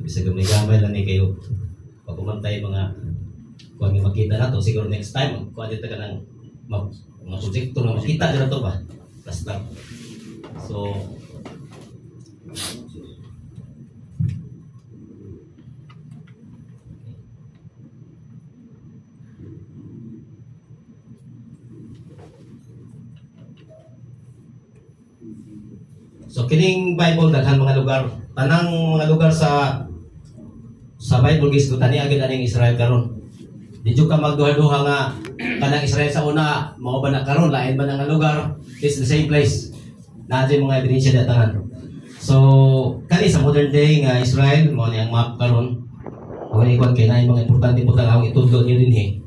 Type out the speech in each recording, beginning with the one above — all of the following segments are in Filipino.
Bisa gamay-gamay lang ni kayo. Pag kumantay mga kung ang makita na to, siguro next time, kung adito ka ng mga proyekto na makita dyan na to ba? Basta. So, kining Bible daghan mga lugar, tanang mga lugar sa Bible gisgutan ni agad aning Israel karon. Di jud ka magduha-duha nga kanang Israel sa una mao ba na karon lain ba na nga lugar, it's the same place. Naa mga ebidensya datangan. So kani sa modern day nga Israel mao ni ang map karon. Kung ikon kay na mga importante po talaga ang itudlo niyo dinhi.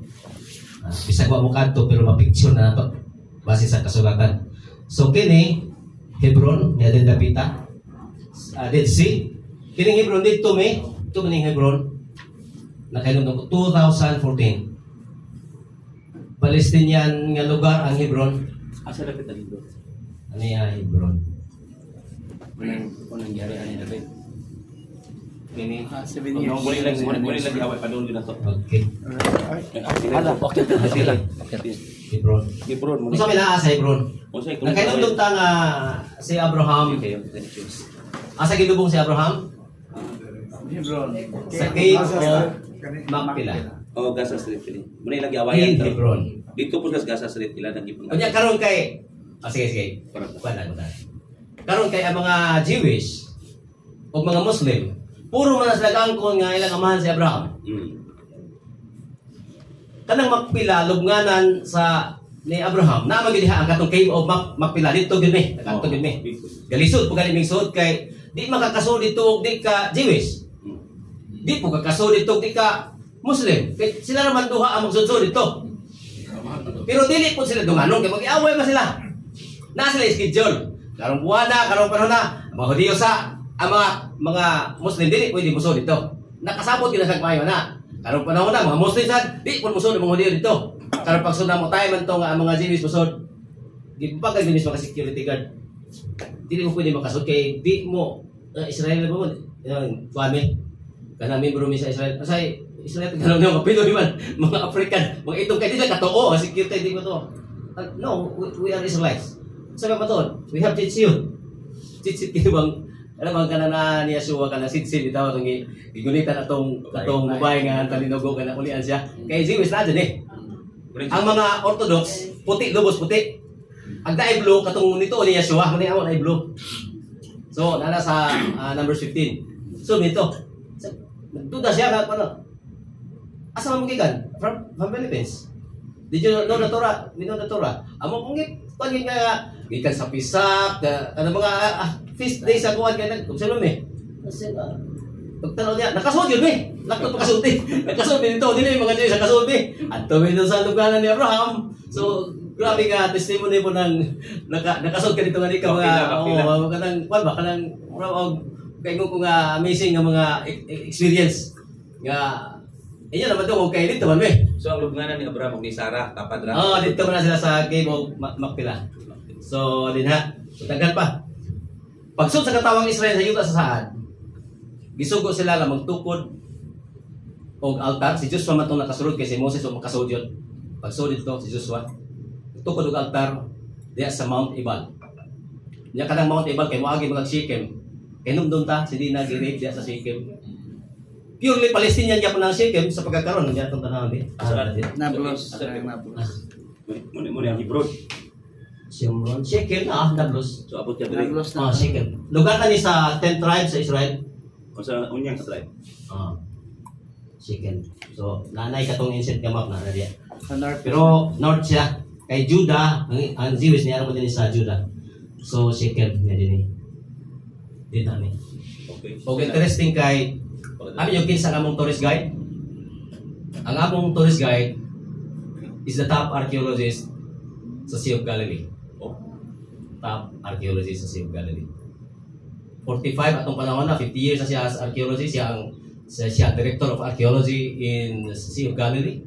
Bisag wa mo kadto pero ma-picture na nato base sa kasulatan. So kini Hebron, niya din dapita. Dead Sea. Kining Hebron dito may, ito maning Hebron. Nakainom ko 2014. Palestinian nga lugar ang Hebron. Asa dapit ang Hebron? Ano yung Hebron? Unang gyari ani dapit. Kini 7 years. Muli lang away pa doon din ato. okay. Ala, okay. Hebron. Hebron mo. Unsa may naa sa Hebron? Nakainom ta nga si Abraham. Asa gilubong si Abraham? Hebron. Sa cave of Makpela. Oh, Gaza Street kini. Muna ilang awayan In Hebron. Dito po sa Gaza Street ila nang ipon. Unya karon kay sige. Wala. Karon kay ang mga Jewish o mga Muslim, puro man sila kangkon nga ilang amahan si Abraham. Kanang Makpela lubnganan sa ni Abraham na magidiha ang katong cave of Makpela dito gid ni. Kadto gid ni. Galisod pag galing sud kay di makakasud dito di ka Jewish. Di po kakasud dito di ka Muslim. Kay sila naman duha ang magsud dito. Pero dili po sila dunganon kay mag-iaway pa sila. Na sila schedule. Karong buwan na, karong panahon na, mga Hudiyo sa ang mga Muslim dili pwede musud dito. Nakasabot gid sa kayo na. Karong panahon na mga Muslim sad di po musud ang mga Hudiyo dito. Karong pagsud mo tayo man to nga ang mga Jewish musud. Di pa kay dinis mga security guard. Dili mo pwede makasud kay di mo Israel mo kuami. Kana membro mi sa Israel. Asay Israel kana mga Pinoy man, mga African, mga itong kay di ka totoo, security di mo to. No, we are Israelites. Sabi pa to, we have Tzitzit. Tzitzit kini bang alam ang kana na niya suwa kana sitsin bitaw tong gigulitan atong babae nga talinugo kana ulian siya. Kay Jewish na dyan eh. Ang mga Orthodox, puti, lubos puti. Ang dai blue katong nito ni Yeshua, man amo na blue. So nana sa Numbers 15. So nito. Nagduda siya na ano? Asa man gikan? From Philippines. Did you know the Torah? We know the Torah. Amo kung pagin nga gikan sa Pisak, ano mga feast days sa kuan kay nagobserve me. Kasi pagtanaw niya, nakasud yun eh. Lakto pa kasulti. Nakasud dito, dili mga Jews nakasud eh. Adto mi sa lugaran ni Abraham. So grabe ka testimony mo nang nakasud ka dito nga di ka mga kanang kuan ba kanang kay ko nga amazing nga mga experience nga inyo naman to kay dito man me. So ang lubnganan ni Abraham ug ni Sarah tapad ra. Oh, dito man sila sa cave of Makpela. So dinha, tagal pa. Pagsud sa katawang Israel sa yuta sa saad. Gisugo sila nga magtukod og altar. Si Joshua man tong nakasulod kay si Moses o makasud yun. Pagsud dito si Joshua. Tukod og altar diya sa Mount Ebal. Nya kanang Mount Ebal kay moagi mag Shechem. Kay nung ta si Dina girate diya sa Shechem. Purely Palestinian gyapon ang Shechem sa pagkakaroon ng atong tanawon di. Nablus. Muni ang Hebron. Shechem Nablus. So abot ka diri. Shechem. Lugar ni sa 10 tribes sa Israel. O sa unyang ka tribe. Shechem. So nanay katong ancient nga map na diya. Sa north. Pero north siya kay Judah, ang Jewish niya mo din sa Judah. So Shechem niya din. Di dami. Okay. Okay, interesting kay ano yung kinsa nga among tourist guide? Ang among tourist guide is the top archaeologist sa Sea of Galilee. Top archaeologist sa Sea of Galilee. 45 atong panahon na 50 years na siya as archaeologist, siya director of archaeology in the Sea of Galilee.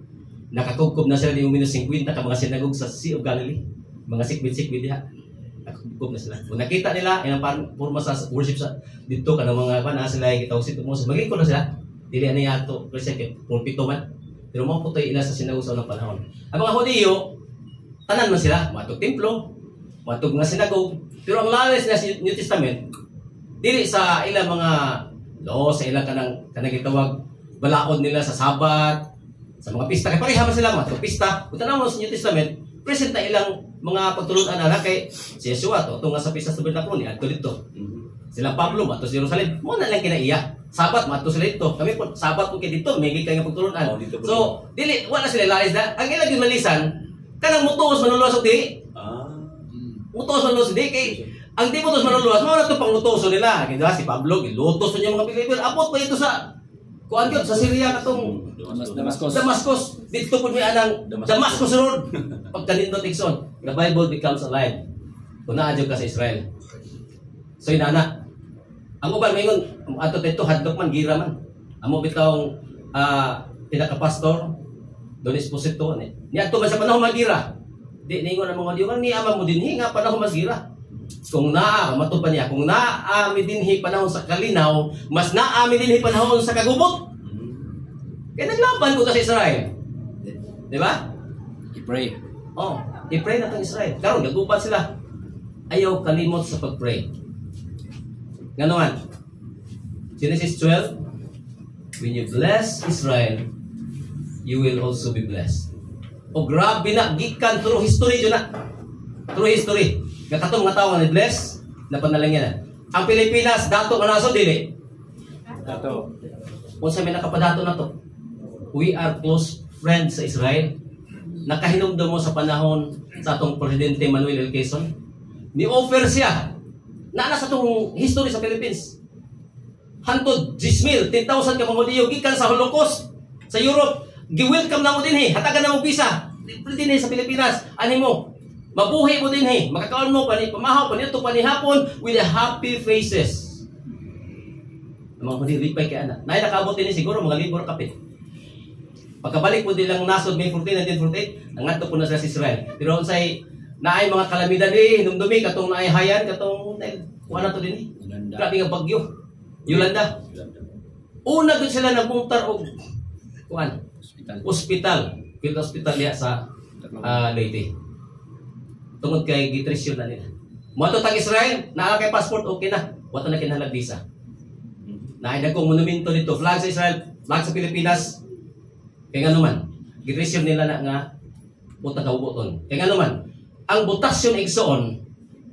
Nakakugkob na siya ni minus 50 ka mga sinagog sa Sea of Galilee. Mga sikwit-sikwit diha. Nakagugom na sila. Kung nakita nila, yung purma sa worship sa dito, kanang mga pana sila, kitawsit mo sa maging na sila. Dili niya ito, kasi pulpito man. Pero mga putoy ila sa sinagusaw ng panahon. Ang mga Hudiyo, tanan man sila, matog templo, matog nga sinagog. Pero ang lalis na New Testament, dili sa ilang mga law, sa ilang kanang gitawag balaod nila sa Sabat, sa mga pista. Kaya pareha man sila, matog pista. Kung tanaw mo sa New Testament, present na ilang mga pagtulungan na kay si Yeshua to tunga sa pista sa Tabernakulo ni adto dito. Sila Pablo mato sa Jerusalem mo na lang kinaiya. Sabat mato sila dito. Kami po sabat ko kay dito may gikay nga pagtulungan. So dili wala sila lalis na ang ilang malisan kanang mutuos manuluwas og di. Mutuos manuluwas di kay ang di mutuos manuluwas mao na to panglutoso nila. Kaya si Pablo gilutos niya mga Pilipino abot pa ito sa kuan gyud sa Syria katong Damascus. Dito po may anang Damascus Road. Pagkanindot igsoon, the Bible becomes alive. Kung naadyo ka sa Israel. So inana. Ang uban mayngon ato dito hadlok man gira man. Amo bitawng pinaka-pastor Don Esposito ni. Niya to man sa panahon magira. Di ningon ang mga diyon ni ama mo dinhi nga panahon magira. Kung naa matupan niya, kung naa mi dinhi panahon sa kalinaw, mas naa mi dinhi panahon sa kagubot. Kaya naglaban ko sa Israel. Di ba? I-pray. Oh, i-pray na itong Israel. Karon gagupan sila. Ayaw kalimot sa pag-pray. Ganon. Genesis 12, when you bless Israel, you will also be blessed. O grabe na, gikan through history dyan na. Through history. Katong mga tao na bless, na panalangyan. Ang Pilipinas, dato ka naso, dili? Dato. Kung sa may nakapadato na to, we are close friends sa Israel. Nakahinumdum mo sa panahon sa atong Presidente Manuel L. Quezon. Ni-offer siya na sa itong history sa Philippines. Hantod, 10,000, 10,000 ka mga Hudiyo, gikan sa Holocaust, sa Europe. Gi-welcome na mo din hatagan na mo visa. Din sa Pilipinas. Ano mo? Mabuhay mo din makakaon mo, pamahaw, panito, panihapon, with a happy faces. Ang mga Hudiyo, lipay kay anak. Naay nakabot din siguro, mga libor kapit. Pagkabalik po nilang nasod May 14, 1948, nangadto po na sila sa Israel. Pero unsay naay mga kalamidad hinumdumi katong naay hayan katong kuha na to din grabe nga bagyo. Yolanda. Una gud sila nagpuntar og kuan hospital. Field hospital diha sa Leyte. Tungod kay gitresyon na nila. Moto tag Israel, naa kay passport okay na. Wa ta na kinahanglan visa. Naay dagkong monumento dito, flag sa Israel, flag sa Pilipinas. Kaya nga naman, gitresyon nila na nga buta kauboton. Kaya nga naman, ang butasyon igsoon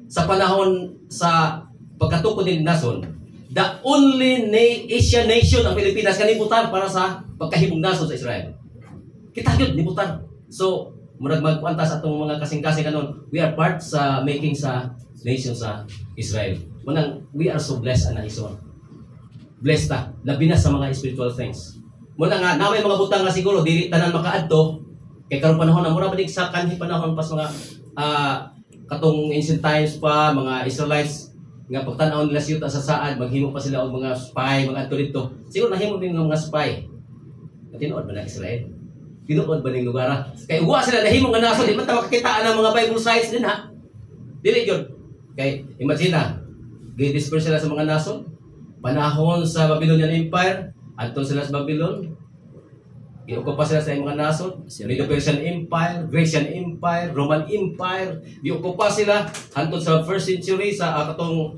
sa panahon sa pagkatukod ni nason, the only Asian nation ang Pilipinas kanibutan para sa pagkahimong nason sa Israel. Kita yun, nibutan. So, murag magpuanta sa itong mga kasing-kasing kanon, we are part sa making sa nation sa Israel. Munang, we are so blessed na ison. Blessed ta, labi na sa mga spiritual things. Muna nga, na may mga butang nga siguro, dili tanan makaadto, kay karong panahon na mura ba sa kanhi panahon pas mga katong ancient times pa, mga Israelites, nga pagtanaw nila siyuta sa saad, maghimo pa sila og mga spy, mga adto dito. Siguro nahimo din ng mga spy. Tinuod ba na Israel? Tinuod ba ning lugar? Kay uwa sila nahimo nga nason, di man ta makakitaan ang mga Bible sites din ha. Dili gyud. Kay imagine na, gi-disperse sila sa mga nason, panahon sa Babylonian Empire, adto sila sa Babylon. Giokupa sila sa mga nasod, Medo-Persian Empire, Grecian Empire, Roman Empire. Giokupa sila hangtod sa 1st century sa katong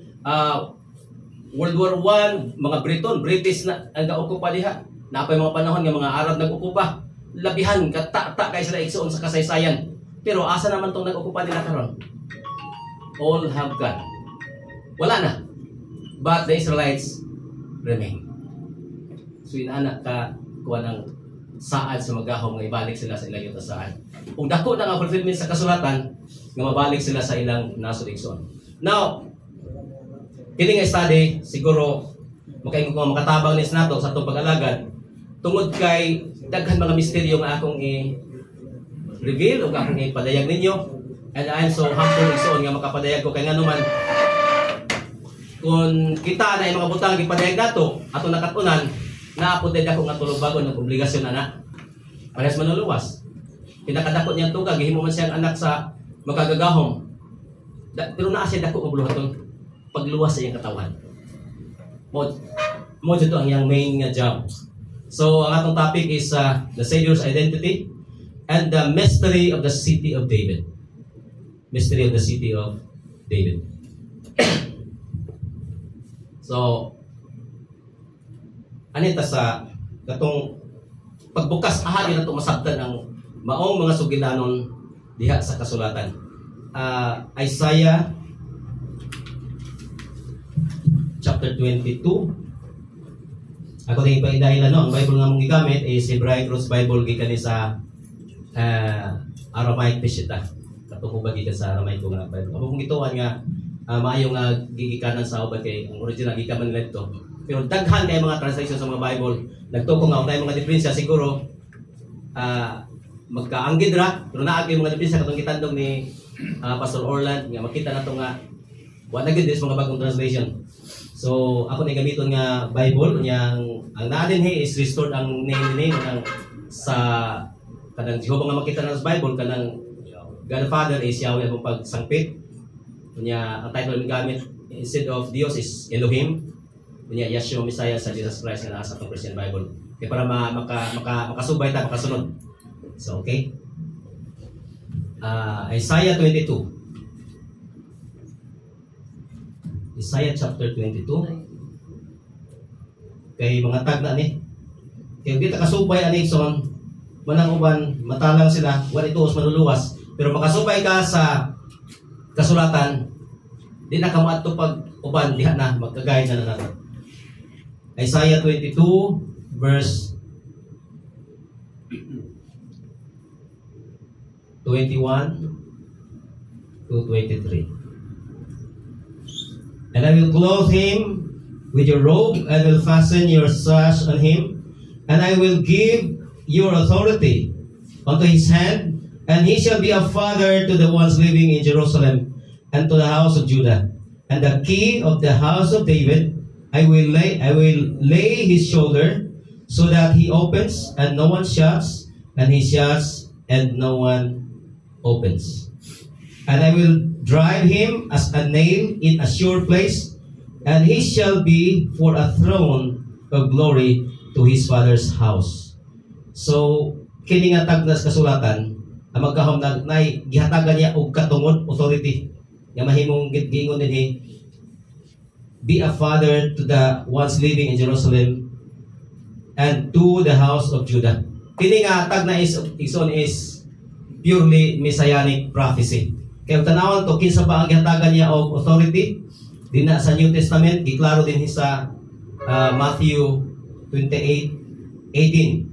World War I, mga British na ang gaukupa diha. Napay mga panahon nga mga Arab nag-okupa. Labihan kata-ta kay sila igsuon sa kasaysayan. Pero asa naman tong nag-okupa nila karon? All have gone. Wala na. But the Israelites remain. So inana ka kuha ng saad sa magahom nga ibalik sila sa ilang yuta saan. Kung dako na nga fulfillment sa kasulatan nga mabalik sila sa ilang nasod igsoon. Now, kini nga study siguro makaingon ko makatabang ni nato sa atong pag-alagad tungod kay daghan mga misteryo nga akong i-reveal o akong ipadayag ninyo. And I'm so humble igsoon nga makapadayag ko kay nganuman kung kita na yung mga butang ipadayag nato ato nakatunan na po din ako nga tulubagon ng obligasyon anak. Parehas manuluwas. Pinakadakot niya tuga, gihimo man siyang anak sa makagagahom. Pero naa siya dako nga buluhaton pagluwas sa iyang katawan. Mo dito ang iyang main nga job. So ang atong topic is the Savior's identity and the mystery of the city of David. Mystery of the city of David. So anita sa katong pagbukas ahadi nato masabtan ang maong mga sugilanon diha sa kasulatan. Isaiah chapter 22. Ako din ipaidahilan no, ang Bible nga mong gigamit is Hebraic Roots Bible gikan ni sa Aramaic Peshitta. Katong ba gikan sa Aramaic nga Bible. Ako kung gituan nga maayo nga gigikanan sa uban kay ang original gikaman nila ito. Pero daghan kay mga translation sa mga Bible. Nagtuko nga unay mga diferensya siguro magkaanggid ra pero naa kay mga diferensya katong gitandong ni Pastor Orland nga makita nato nga wa na gid mga bagong translation. So ako ni gamiton nga Bible yang ang naa dinhi is restored ang name ng sa kanang Jehovah nga makita na sa Bible kanang God the Father is Yahweh ang pagsangpit. Kunya ang title ng gamit instead of Dios is Elohim. Kunya Yeshua Messiah sa Jesus Christ nga nasa atong Christian Bible. Kaya para makasubay ta makasunod. So okay. Isaiah 22. Isaiah chapter 22. Kay mga tag na ni. Kaya di ta kasubay ani son manang uban matalang sila wa ituos manuluwas pero makasubay ka sa kasulatan di na kamo adto pag uban diha na magkagay na nato. Isaiah 22 verse 21 to 23. And I will clothe him with your robe, and will fasten your sash on him, and I will give your authority unto his hand, and he shall be a father to the ones living in Jerusalem, and to the house of Judah. And the key of the house of David I will lay his shoulder, so that he opens and no one shuts, and he shuts and no one opens. And I will drive him as a nail in a sure place, and he shall be for a throne of glory to his father's house. So kini nga tag nas kasulatan ang magkahom na gihatagan niya og katungod authority nga mahimong gingon dinhi be a father to the ones living in Jerusalem and to the house of Judah. Kini nga tag na is purely messianic prophecy. Kaya tanawon to kinsa ba ang gihatagan niya og authority dinha sa New Testament giklaro din sa Matthew 28:18.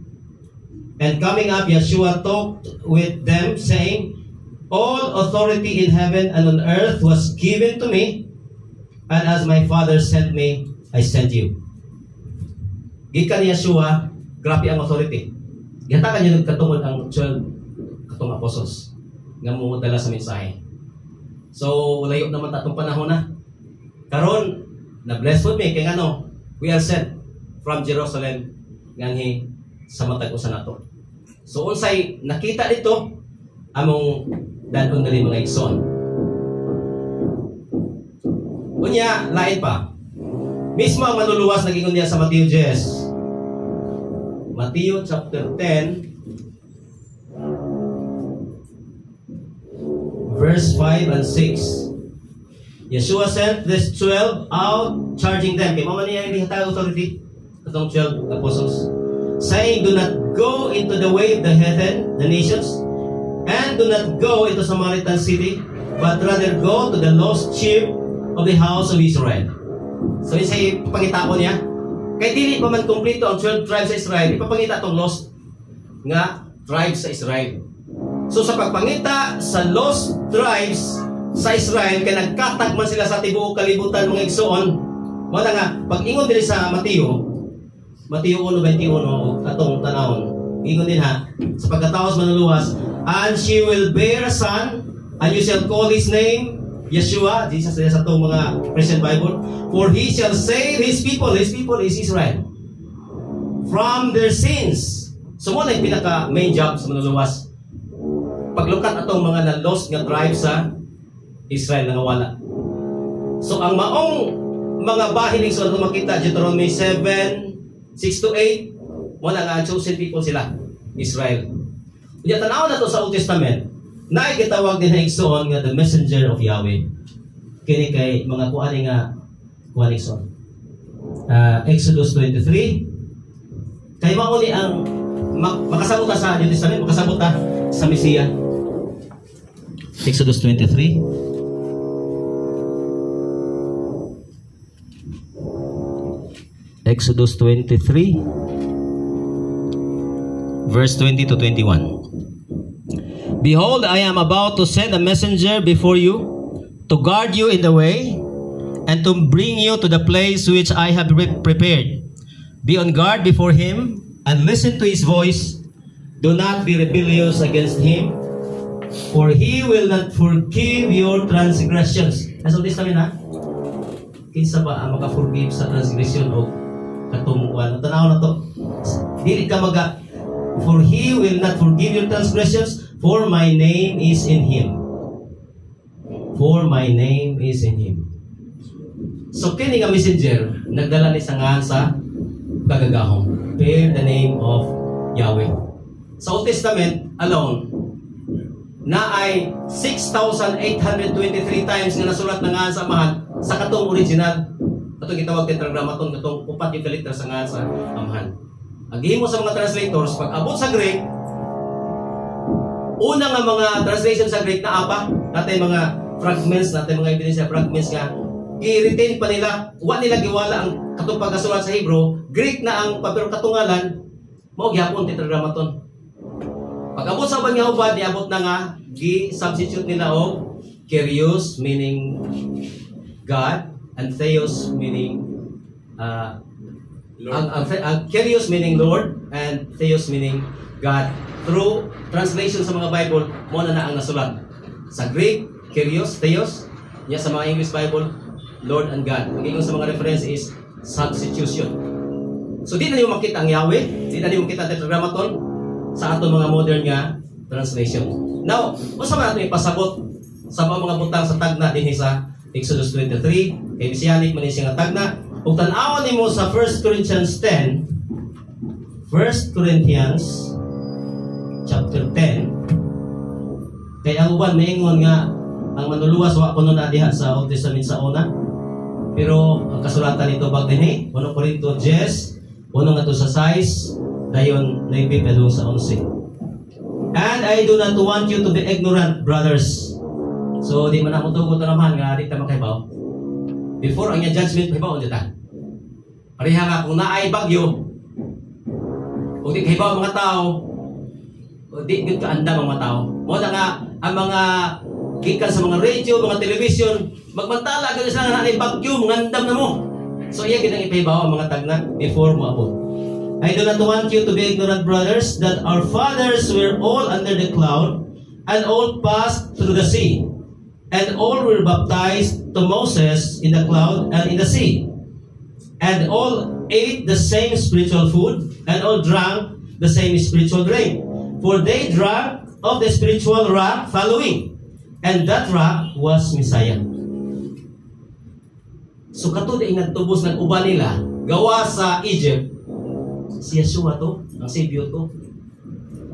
And coming up, Yeshua talked with them, saying, all authority in heaven and on earth was given to me, and as my Father sent me, I sent you. Gikan ni Yeshua, grabe ang authority. Gihatagan niya nagkatungod ang 12 katong apostles nga mumudala sa mensahe. So, layo naman tatong panahon na. Karon, na-bless with me, kaya ano, we are sent from Jerusalem nganhi sa matag usa nato. So unsay nakita dito among danon dali mga igsoon. Unya lain pa. Mismo ang manluluwas nagingon niya sa Matthew 10. Matthew chapter 10 verse 5 and 6. Yeshua sent these 12 out, charging them. Kaya mama niya yung hatag authority katong 12 apostles, saying, do not go into the way of the heathen, the nations, and do not go into Samaritan city, but rather go to the lost sheep of the house of Israel. So isa ipapangita ko niya. Kaya dili pa man kompleto ang 12 tribes sa Israel, ipapangita itong lost nga tribes sa Israel. So sa pagpangita sa lost tribes sa Israel, kaya nagkatag man sila sa tibuok kalibutan mga igsoon, wala nga, pag ingon din sa Mateo 1:21 atong tanawon, ingon din ha, sa pagkataos manluluwas, and she will bear a son, and you shall call his name Yeshua, Jesus sa itong mga Christian Bible, for he shall save his people is Israel, from their sins. So mo na yung pinaka main job sa manluluwas. Paglukat atong mga na-lost nga tribes sa Israel nga wala. So ang maong mga bahiling so makita Deuteronomy 7:6-8 mo na nga chosen people sila, Israel. Unya tanaw na to sa Old Testament, na gitawag din na igsoon nga the messenger of Yahweh. Kini kay mga kuani nga kuani igsoon. Exodus 23 kay mao ni ang makasabot sa New Testament, makasabot sa Mesiya. Exodus 23 Exodus 23 verse 20-21. Behold, I am about to send a messenger before you to guard you in the way and to bring you to the place which I have prepared. Be on guard before him and listen to his voice. Do not be rebellious against him, for he will not forgive your transgressions. Nasa Testament ha? Kinsa ba ang maka-forgive sa transgression o katumuan? Tanaw na to. Dili ka for he will not forgive your transgressions, for my name is in him. For my name is in him. So kini nga messenger nagdala ni sangan sa kagagahom. Bear the name of Yahweh. Sa Old Testament alone na ay 6,823 times nga nasulat na nga sa amahan sa katong original. Katong gitawag tetragrammaton, katong upat yung kalitra sa nga sa amahan. Agihimo sa mga translators, pag abot sa Greek, una nga mga translation sa Greek na apa, natin mga fragments, natin mga ebidensya fragments nga, i-retain pa nila, wa nila giwala ang katong pagkasulat sa Hebrew, Greek na ang pero katungalan, mao gyapon tetragrammaton. Pag abot sa ubang nga ubad, niabot na nga, gi-substitute nila og Kyrios, meaning God, and Theos, meaning Kyrios meaning Lord, and Theos meaning God. Through translation sa mga Bible, mo na ang nasulat. Sa Greek, Kyrios, Theos. Sa mga English Bible, Lord and God. Ang sa mga reference is substitution. So di na niyo makita ang Yahweh, di na niyo makita ang tetragrammaton sa atong mga modern nga translation. Now, usa man nato ipasabot sa mga butang sa tagna dinhi sa Exodus 23, kay Messianic man siya nga tagna. Ug tan-awon nimo sa 1 Corinthians 10, 1 Corinthians chapter 10. Kay ang uban maingon nga ang manluluwas wa kuno na diha sa Old Testament sa una. Pero ang kasulatan nito bag dinhi, 1 Corinto 10, uno nga to sa 6, dayon 9 padung sa 11. And I do not want you to be ignorant, brothers. So di man ako tugot naman nga di ta makahibaw. Before ang judgment hibaw dita. Pareha nga kung naay bagyo, kung di kahibaw mga tao, o di gud kaanda mga tao. Mo na nga ang mga gikan sa mga radio, mga television, magmantala gud sila na naay bagyo, mangandam na mo. So iya gid ang ipahibaw ang mga tagna before mo abot. I do not want you to be ignorant, brothers, that our fathers were all under the cloud and all passed through the sea. And all were baptized to Moses in the cloud and in the sea. And all ate the same spiritual food, and all drank the same spiritual drink. For they drank of the spiritual rock following, and that rock was Messiah. So katod ay nagtubos ng uban nila, gawa sa Egypt, si Yeshua to, ang Savior to,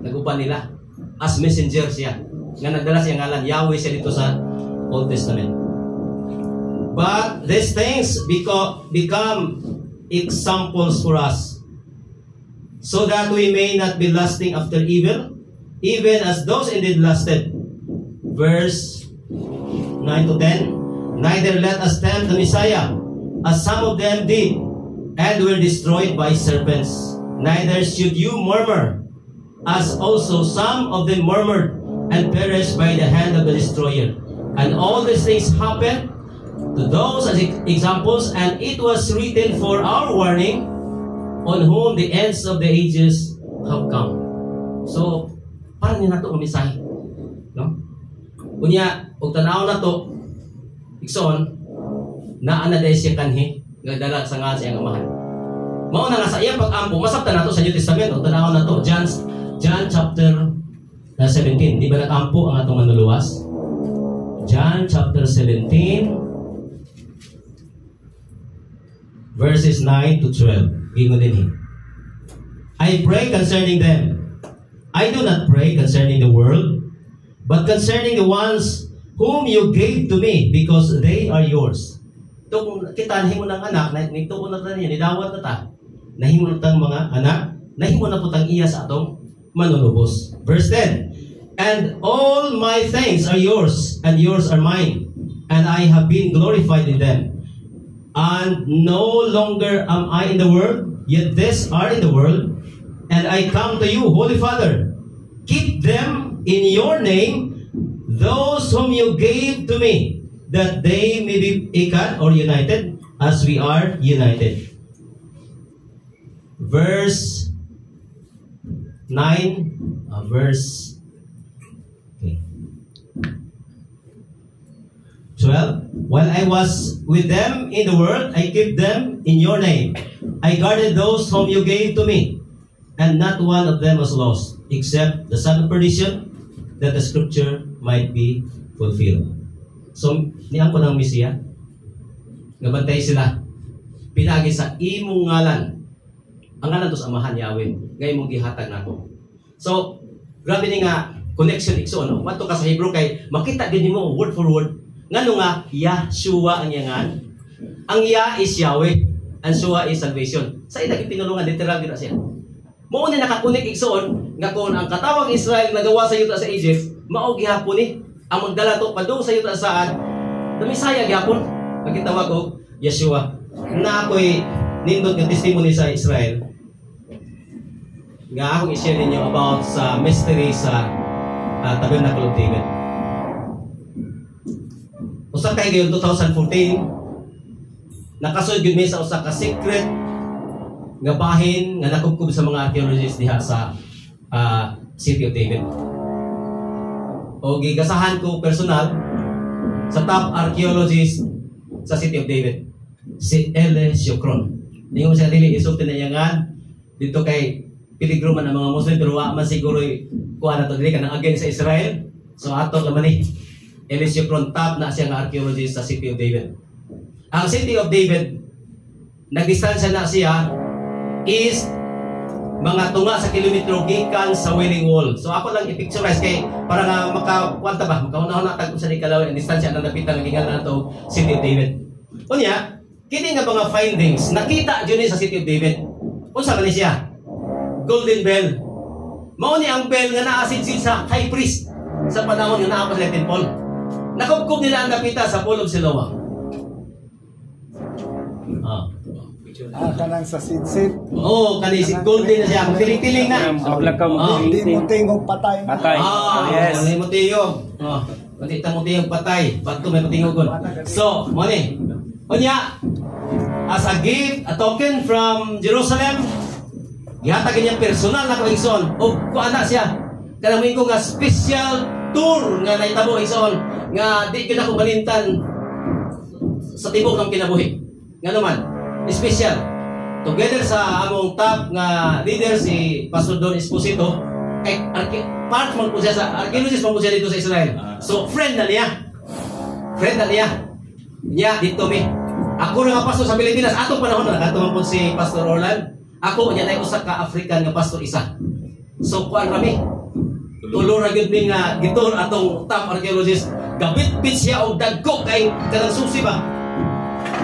nag-uban nila, as messenger siya, nga nagdala siya ngalan, Yahweh siya dito sa Old Testament. But these things become examples for us, so that we may not be lusting after evil, even as those indeed lusted. Verse 9-10. Neither let us tempt the Messiah, as some of them did, and were destroyed by serpents. Neither should you murmur, as also some of them murmured, and perished by the hand of the destroyer. And all these things happened to those as examples, and it was written for our warning, on whom the ends of the ages have come. So, parang nila ito umisahe. No? Kunya, kung tanaw na ito, ikson, naanaday siya kanhi, nagdala sa nga siyang amahan. Mauna nga sa iyang pag-ampo, masabta na ito sa New Testament, kung tanaw na ito, John chapter 17, di ba nag-ampo ang atong manluluwas? John chapter 17, verses 9 to 12. Ingon din eh. I pray concerning them. I do not pray concerning the world, but concerning the ones whom you gave to me, because they are yours. Ito kung kita nahimo ng anak, nito ko na niya, nidawat na ta. Nahimo na tang mga anak, nahimo na po tang iya sa atong manunubos. Verse 10. And all my things are yours, and yours are mine, and I have been glorified in them. And no longer am I in the world, yet these are in the world, and I come to you, Holy Father. Keep them in your name, those whom you gave to me, that they may be ikat or united as we are united. Verse 9, verse 12. While I was with them in the world, I kept them in your name. I guarded those whom you gave to me, and not one of them was lost, except the son of perdition, that the scripture might be fulfilled. So, niyang ko ng Mesiya, nabantay sila, pinagi sa imong ngalan, ang ngalan to sa amahan Yahweh, ngay mong gihatag nako. So, grabe ni nga, connection ikso, no? Wato ka sa Hebrew kay, makita din mo, word for word, ngano nga, Yahshua ang yangan. Ang Ya is Yahweh, and Shua is salvation. Sa ina ipinulungan, literal gina siya. Mao ni nakakunik igsoon nga kung ang katawang Israel nagawa sa yuta sa Egypt, mao gihapon ni ang magdala to padung sa yuta saan, na Misaya gihapon, magitawag og Yeshua. Na ako'y nindot nga testimony sa Israel. Nga akong i-share ninyo about sa mystery sa Tabernacle of David. Usa kay gayon 2014, nakasud gyud mi sa usa ka secret nga bahin nga nakubkob sa mga archaeologists diha sa City of David. O gigasahan ko personal sa top archaeologist sa City of David, si L. Shokron. Ningon siya dili isulti na yangan dito kay piligruman ang mga Muslim, pero wa man siguro kuha na to dili kanang against sa Israel. So ato laman ni Eliseo Crontab na siya nga archaeologist sa City of David. Ang City of David, nagdistansya na siya is mga tunga sa kilometro gikan sa Wailing Wall. So ako lang i-picturize kay para nga makakwanta ba, makaunahon na tagpo sa Nikalawin ang distansya na napitan ng gingan na ito City of David. Unya, kini nga mga findings nakita dyan sa City of David. Unsa man siya? Golden Bell. Mao ni ang bell nga naasid sa high priest sa panahon nga naa pa sa temple. Nakubkob nila ang napita sa Pool of Siloam. Kanang sa sidsid. Oo, kanisig golden na siya. Tiling-tiling na. Hindi mo tingog patay. Patay. Yes. Hindi mo tingog. Hindi mo tingog patay. Bato may matingogon. So, mali. Unya, as a gift, a token from Jerusalem, gihatag niya personal na koleksyon. O, kuana siya. Kanang may ko nga special tour nga naitabo ison nga di ko na kumalintan sa tibok ng kinabuhi. Nga naman, special. Together sa among top nga leader si Pastor Don Esposito, kay part man po siya sa archaeologist man po siya dito sa Israel. So friend na niya. Friend na niya. Niya dito mi. Ako na nga pastor sa Pilipinas atong panahon na kadto man po si Pastor Orland. Ako niya nay usa ka African nga pastor isa. So kuan rami. Tulo ra gyud mi nga giton atong top archaeologist. Gabit-bit siya og dagko kay kanang susi ba.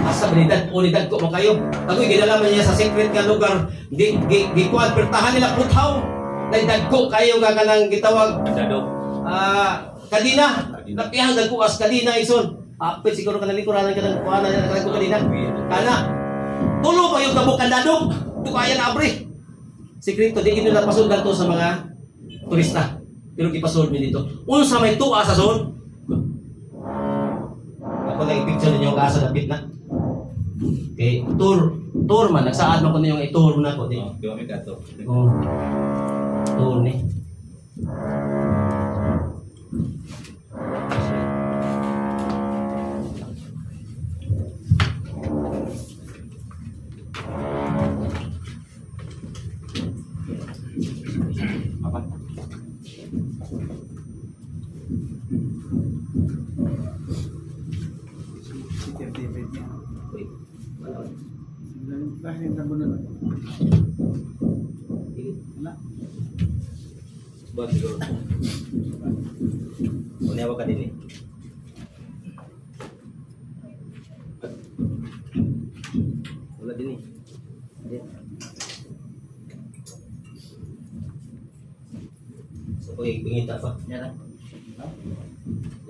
Asa balidad o lidad ko mo kayo. Ako'y ginalaman niya sa secret nga lugar. Gikuan, pertahan nila puthaw. Lidad ko kayo nga kanang gitawag. Kadina. Napihang dagko as kadina ison. Apit siguro kanang lingkuranan kanang kuhanan niya kanang kadina. Kana. Tulo pa yung kabuk kandadong. Tukaya na abre. Sekreto, di ito napasundan to sa mga turista. Pero ipasod mi dito. Unsa may tuwa sa son? Ako lang i-picture ninyo ang kaasa na na. Okay, tour man. Nagsaad man ko ninyong i-tour na ko. Kami ka to. Tour ni. Bag siguro. Unya ka din eh. Wala din eh. Ayan. So, pangita pa. Yan na.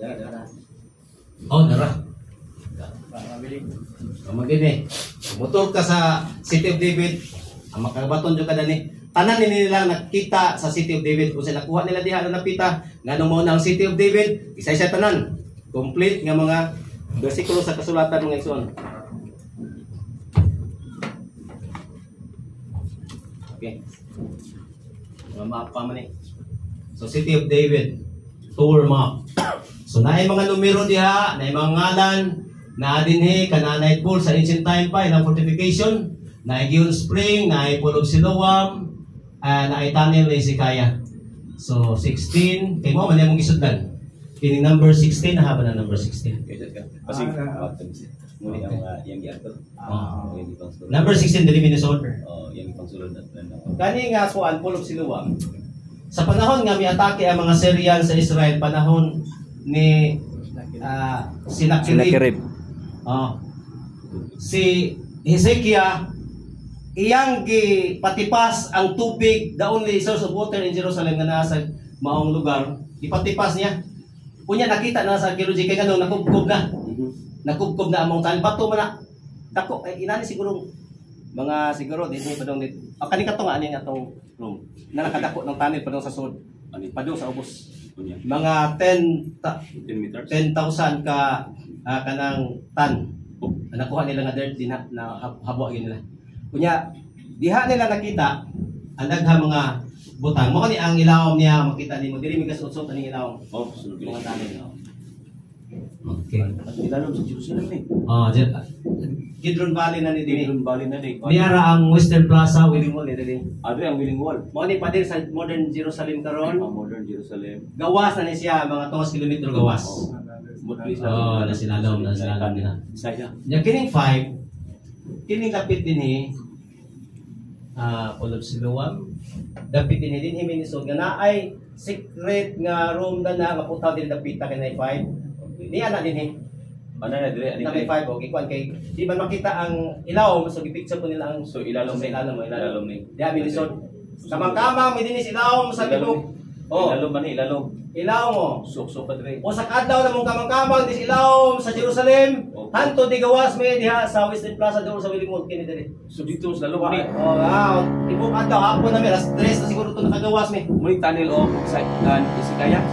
Dara. Oh, dara. Magini. Motor ka sa City of David. Ang makabaton jud kada ni. Tanan nila nakita sa City of David kung sila nakuha nila diha na napita nganong mao na ang City of David isa-isa tanan complete nga mga bersikulo sa kasulatan mga igsoon. Okay. Mga mapa man eh. So City of David tour map. So naay mga numero diha, naay mga ngalan na dinhi kananay pool sa ancient time pa ilang fortification, naay Gion Spring, naay Pool of Siloam, naay tunnel ni Hezekiah. So 16, kay mo man imong gisudlan. Kini number 16 na haba na number 16. Kaya ka. Kasi muli ang yang giato. Number 16 dili Minnesota. Yang pangsulod na. Kani nga ko ang Pool of Siloam. Sa panahon nga miatake ang mga Syrian sa Israel, panahon ni Sennacherib. Si Hezekiah iyang gipatipas ang tubig, the only source of water in Jerusalem nga naa sa maong lugar, ipatipas niya. Unya nakita na sa archaeology kay kanang nakubkob na. Nakubkob na among tan bato man na. Dako ay inani siguro mga siguro dinhi padong dit. Kani kato nga ani atong room. Na nakadako ng tunnel padong sa sud. Padong sa ubos. Mga 10 meters. 10,000 ka kanang tan. Nakuha nila nga dirt din na habwa gyud nila. Kunya diha nila nakita ang daghang mga butang. Mo ni ang ilawom niya makita nimo diri mi kasut-sut ani ilawom. Sunod Mga tunnel. Okay. Ilalom sa Jerusalem eh. Kidron Valley na ni dini. Kidron Valley na ni. Niara ang Western Plaza, Willing Wall ni dini. Adre ang Willing Wall. Mo ni padir sa modern Jerusalem karon. Modern Jerusalem. Gawas na ni siya mga 2 kilometro gawas. Nasilalom nila. Saya. Nya kining 5 kining lapit dinhi Pool of Siloam. Dapit dinhi Minnesota nga naay secret nga room na maputaw din dapita kanay 5. Ni ana dinhi. Mana na dire ani. Number 5 okay kwan kay di man makita ang ilaw so gipicture po nila ang so ilalom ni. Diha Minnesota. Kamang-kamang may dinis ilaw sa bilog. Ilalom man ilalom. Ilaw mo. Sok pa dire. O sa kadlaw namong kamang-kamang dis ilaw sa Jerusalem. Hanto di gawas may diha sa Western Plaza doon sa Willing Wall kini dire. So dito sa lalom ni. Ibong adlaw hapon na may alas 3 na siguro to nakagawas may. Muli tunnel o sa Hezekiah.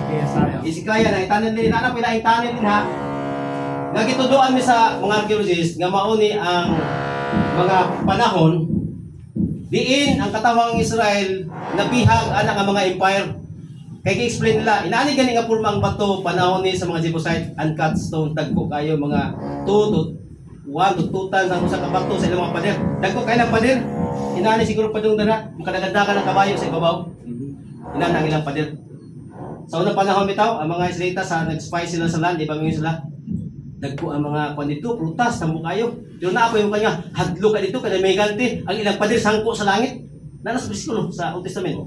Hezekiah na itanan din na pila itanan din ha. Nagituduan mi sa mga archaeologists nga mao ni ang mga panahon diin ang katawang Israel nabihag ana nga mga empire. Kay gi-explain nila inaani gani nga pulmang bato panahon ni sa mga Jebusite uncut stone dagko kayo mga 1 to 2 tons ang usa ka bato sa ilang mga pader. Dagko kay lang pader. Inaani siguro padung dana makadagdagan ng kabayo sa ibabaw. Inaani ang ilang pader. Sa unang panahon bitaw ang mga Israelita sa nag-spy sila sa land, di ba sila? Dagko ang mga kwan dito, prutas, tambo kayo. Pero na ako yung kanya, hadlo ka dito, kada may ganti, ang ilang pader sangko sa langit. Nanas bersikulo sa Old Testament.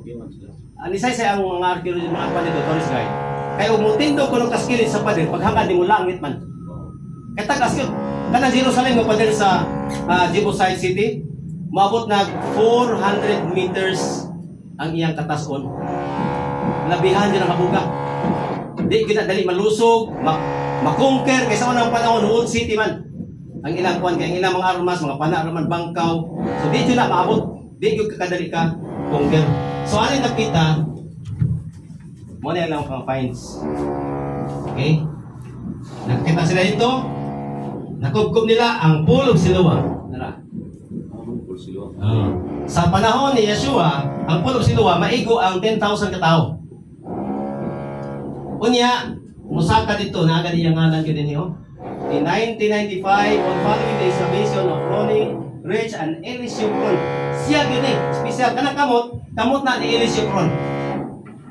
Anisay sa ang mga archaeology, mga kwan dito, tourist guide. Kaya umutindo ko ng kaskilit sa pader, paghangad di mo langit man. Kaya tagas yun. Kanang Jerusalem, yung pader sa Jebusite City, maabot na 400 meters ang iyang katason. Labihan dyan ang habuga. Di kita dali malusog, makonquer kaysa unang panahon Old City man. Ang ilang kuan kay ilang mga armas, mga pana-arman bangkaw. So di na maabot, di gyud kakadali ka conquer. So ano nakita? Mo na lang ang finds. Okay? Nakita sila dito. Nakubkob nila ang Pool of Siloam. Nara. Pool of Siloam. Sa panahon ni Yeshua, ang Pool of Siloam maigo ang 10,000 ka tawo. Unya, musaka dito, naagad iyang ngalan ko din niyo. In 1995, on following the excavation of Ronnie Rich and Elisha Pron. Siya yun eh, special. Kanang kamot na ni Elisha Pron.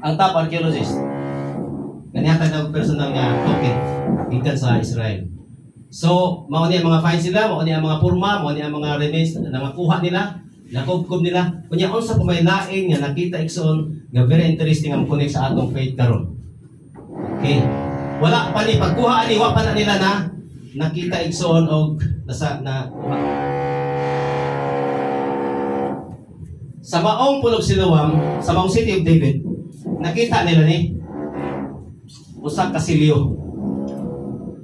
Ang top archaeologist. Ganyan na personal nga token. Ikan sa Israel. So, mao niya mga finds sila, mao niya mga purma, mao niya mga remains na makuha nila. Nakubkob nila. Kunya unsa pa may lain nga nakita igsoon nga very interesting ang connect sa atong faith karon. Okay. Wala pa ni pagkuha ani wa pa na nila na nakita igsoon og nasa na sa maong Pulog Siloam, sa maong City of David, nakita nila ni usa ka silyo.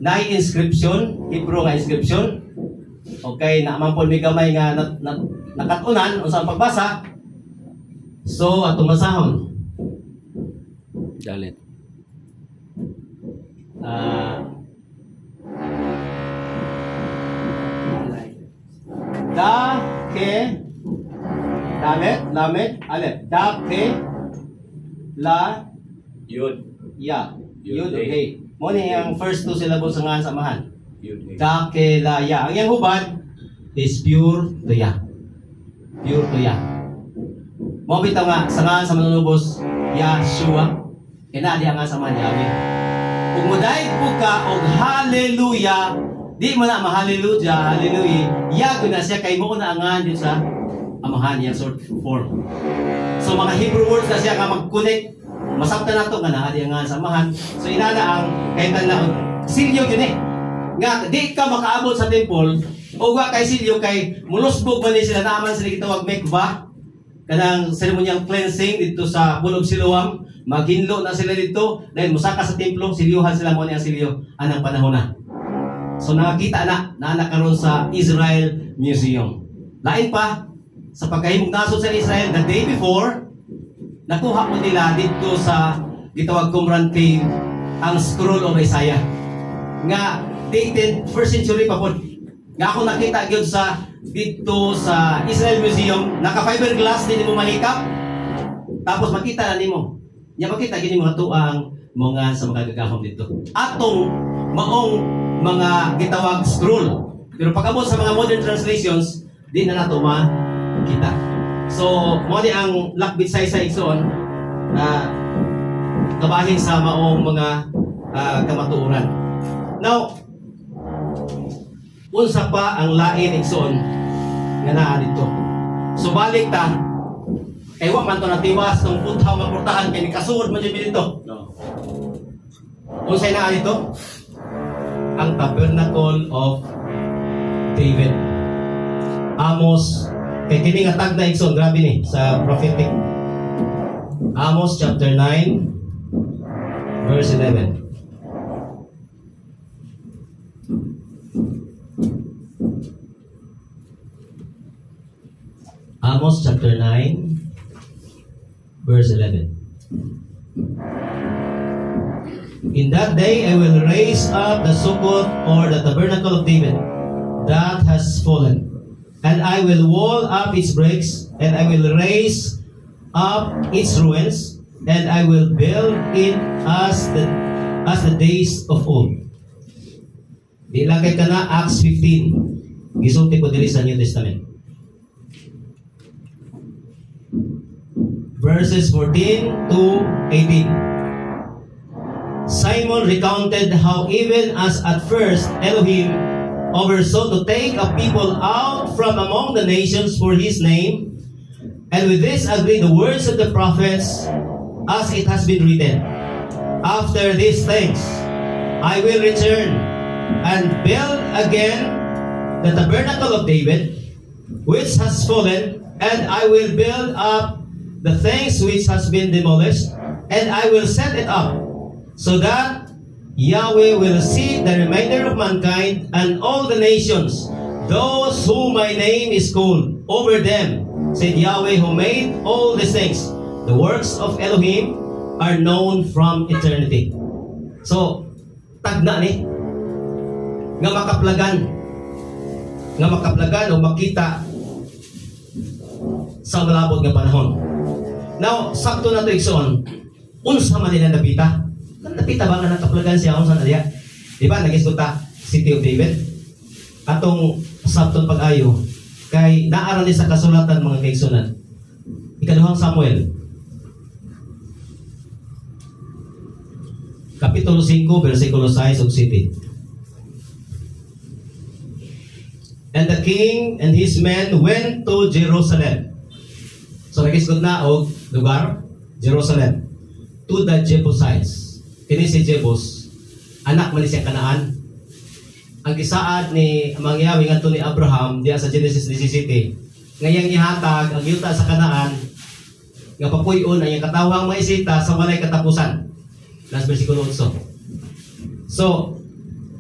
Naay inscription, Hebrew nga inscription. Okay, naaman po may gamay nga nakatunan unsa ang pagbasa. So atong basahon. Dalit. Da ke Dalet, Lamet, Aleph. Da ke la Yun. ya. Yud, Yud, okay. Mo ni ang first two syllables sa nga samahan. Yun. Da ke la ya. Ang yang hubad is pure to ya. Pure to ya. Mo bitaw nga sa nga sa manunubos Yahshua. Kina di nga sa man Yahweh. Kung moday po ka og hallelujah, di mo na ma-hallelujah, hallelujah. Ya ko na siya kay mo na angan din sa amahan niya sort form. So mga Hebrew words na siya nga mag-connect. Masabta na ito nga na adi angan sa amahan. So inana ang kay tanawon silyo yun eh. Nga di ka makaabot sa temple o wa kay silyo kay mulusbog man ni sila naaman sila gitawag mikvah. Kanang ceremonial cleansing dito sa Pulog Siloam. Maghinlo na sila dito dahil musaka sa templo, silyuhan sila mo niya silyo anang panahon na. So nakakita na nakaroon sa Israel Museum. Lain pa sa pagkahimog nasod sa Israel the day before, nakuha mo nila dito sa gitawag Qumran Cave ang scroll of Isaiah. Nga dated 1st century pa po. Nga ako nakita gyud sa dito sa Israel Museum, naka fiberglass din mo malikap. Tapos makita na nimo. Nya makita gini mga tuang mga sa mga gagahom dito. Atong maong mga gitawag scroll. Pero pagabot sa mga modern translations, di na nato makita. So, mo di ang lakbit sa igsoon kabahin sa maong mga kamatuoran. Now, unsa pa ang lain igsoon nga naa dito. So balik ta kay wa man to natiwas tong puthaw maportahan kay nikasuod man jud dito. No. Unsay naa dito? Ang Tabernacle of David. Amos kay kini nga tag na igsoon grabe ni sa prophetic. Amos chapter 9 verse 11. Amos chapter 9 verse 11. In that day I will raise up the Sukkot or the tabernacle of David that has fallen, and I will wall up its breaks, and I will raise up its ruins, and I will build it as the days of old. Dilagay ka na Acts 15. Gisulti ko diri sa New Testament. Verses 14 to 18. Simon recounted how even as at first Elohim oversaw to take a people out from among the nations for his name, and with this agree the words of the prophets, as it has been written, after these things I will return and build again the tabernacle of David, which has fallen, and I will build up the things which has been demolished, and I will set it up, so that Yahweh will see the remainder of mankind and all the nations, those whom my name is called, over them, said Yahweh who made all these things. The works of Elohim are known from eternity. So, tagna ni nga makaplagan o makita sa malabot nga panahon. Now, sakto na ito igsoon, unsa man nila napita? Napita ba nga nakaplagan siya unsa na diya? Di ba, nag-iskuta, City of David? Atong sakto pag-ayo, kay naaral ni sa kasulatan mga kaigsunan. Ikaduhang Samuel, Kapitulo 5, versikulo 6 of City. And the king and his men went to Jerusalem. So nagisgot na og lugar, Jerusalem, to the Jebusites. Kini si Jebus, anak man ni siya Kanaan. Ang gisaad ni mangyawi ngadto ni Abraham diya sa Genesis 17. Ngayang ihatag ang yuta sa Kanaan nga papuy-on ang katawang maisita sa walay katapusan. Last versikulo 8. So,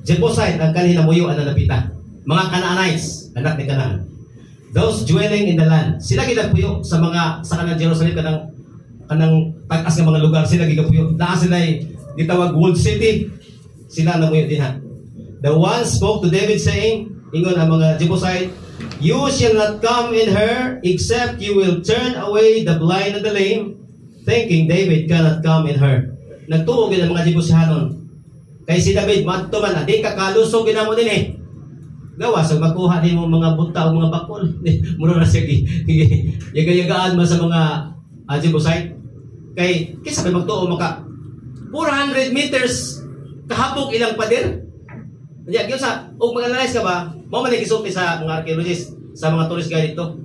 Jebusite ang kanila muyuan na napita. Mga Canaanites, anak ni Canaan. Those dwelling in the land. Sila ginapuyo sa kanang Jerusalem, kanang tagas nga mga lugar, sila gigapuyo. Naa sila gitawag walled city. Sila namuyo din ha. The one spoke to David saying, ingon ang mga Jebusite, you shall not come in her except you will turn away the blind and the lame, thinking David cannot come in her. Nagtuog ang mga Jebusihanon. Kay si David, madto man, di kakalusog ginamo din eh. Gawa, so magkuha din mo mga buta o mga bakol. Mura na siya, yaga-yagaan mo sa mga Jebusite. Kay, kisa may magtuo maka 400 meters kahapog ilang pader. Kaya, yun sa, o mag-analyze ka ba, mo man nagisulti sa mga archaeologists, sa mga tourist guide dito.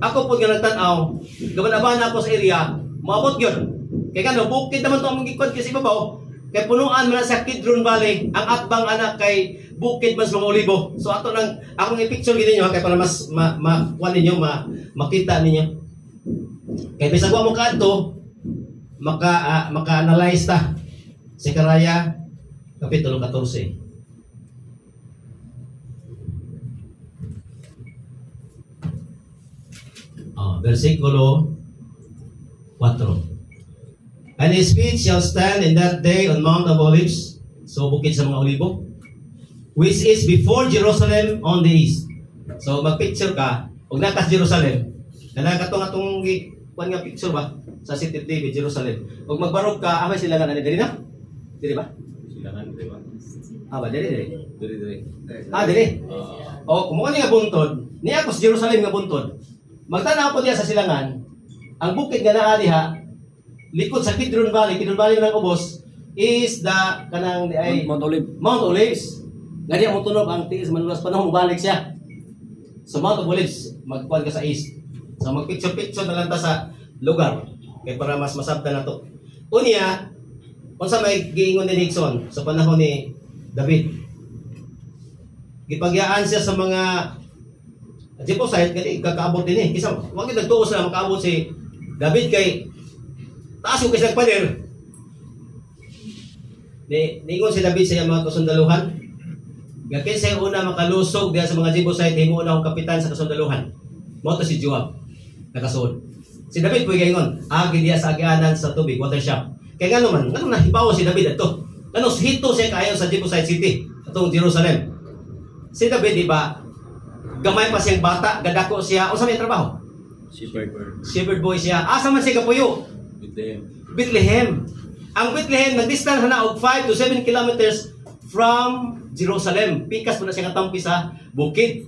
Ako po nga nagtanaw, gaban-aban ako sa area, maabot yun. Kaya ano, bukid naman ito ang magigkod kasi ibabaw. Kay punuan man sa Kidron Valley, ang atbang anak kay bukid mas mga olibo. So ato nang akong i-picture gid ninyo kay para mas makuha ninyo, makita ninyo. Kay bisag wa mo kadto maka-analyze ta. Sekaraya kapitulo 14. Versikulo 4. And his feet shall stand in that day on Mount of Olives, so bukid sa mga olibo, which is before Jerusalem on the east. So mag-picture ka, huwag nakas Jerusalem, na nakatong kuan nga picture ba, sa City of David, Jerusalem. Huwag magbarog ka, amay silangan, ano, dili na? Dili ba? Silangan, di ba? Ba, dili. Dili. Dili. O, kumuha niya buntod, niya ako sa Jerusalem nga buntod. Magtanaw ko diya sa silangan, ang bukid nga naa diha, likod sa Kidron Valley ng ubos is the kanang ay Mount Olives. Nga diya mo tunog ang tiis manulas panahon balik siya. So Mount of Olives magkuan ka sa east. So magpicture na lang ta sa lugar kay para mas masabtan nato. Unya unsa may giingon ni Nixon sa panahon ni David. Gipagyaan siya sa mga Jebusite kay kakaabot din eh. Kisa wag gyud nagtuos na makaabot si David kay taas yung kasi nagpader. Ningon si David sa mga kasundaluhan. Gakin sa una makalusog diya sa mga Jebusite, himo una akong kapitan sa kasundaluhan. Mo to si Joab, nakasuod. Si David puy gaingon, agi diya sa agianan sa tubig, water shop. Kaya nga naman, nga nahibaw si David ato. Ano, hito siya kayo sa Jebusite City, atong Jerusalem. Si David, di ba, gamay pa siyang bata, gadako siya, o sa may trabaho? Shepherd boy siya. Asa man siya kapuyo? Bethlehem. Ang Bethlehem nag-distance na og 5 to 7 kilometers from Jerusalem. Pikas mo na siya katampi sa bukid.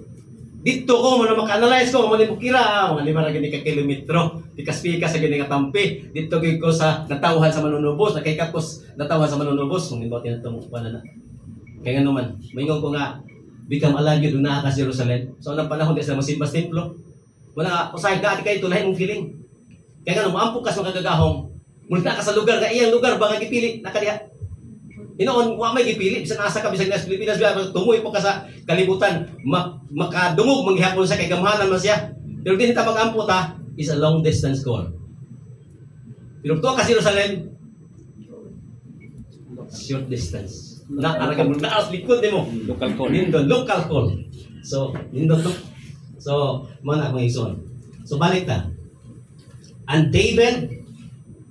Dito ko mo na maka-analyze ko mo ni bukira mga 5 ra gini ka kilometro. Pikas-pikas sa gini katampi. Dito gyud ko sa natawhan sa manunubos, nakaykapos natawhan sa manunubos kung imbaw tinatong na. Kaya nga naman, moingon ko nga become alive gyud na ka sa Jerusalem. So anong panahon di sila masimba sa templo. Wala usahay ka kay tulahin mong feeling. Kaya nga maampo ka sa kagagahom. Muna ka sa lugar nga iyang lugar ba nga gipili nakadiha. Inoon wa may gipili bisan asa ka bisag nas Pilipinas biya tumoy po ka sa kalibutan makadungog manghihapon sa kay gamhanan man siya. Pero dinhi ta magampo ta is a long distance call. Pero to ka Jerusalem short distance. Na araga mo na likod nimo Local call. Local call. So nindot to. So mana mo ison. So balik ta. And David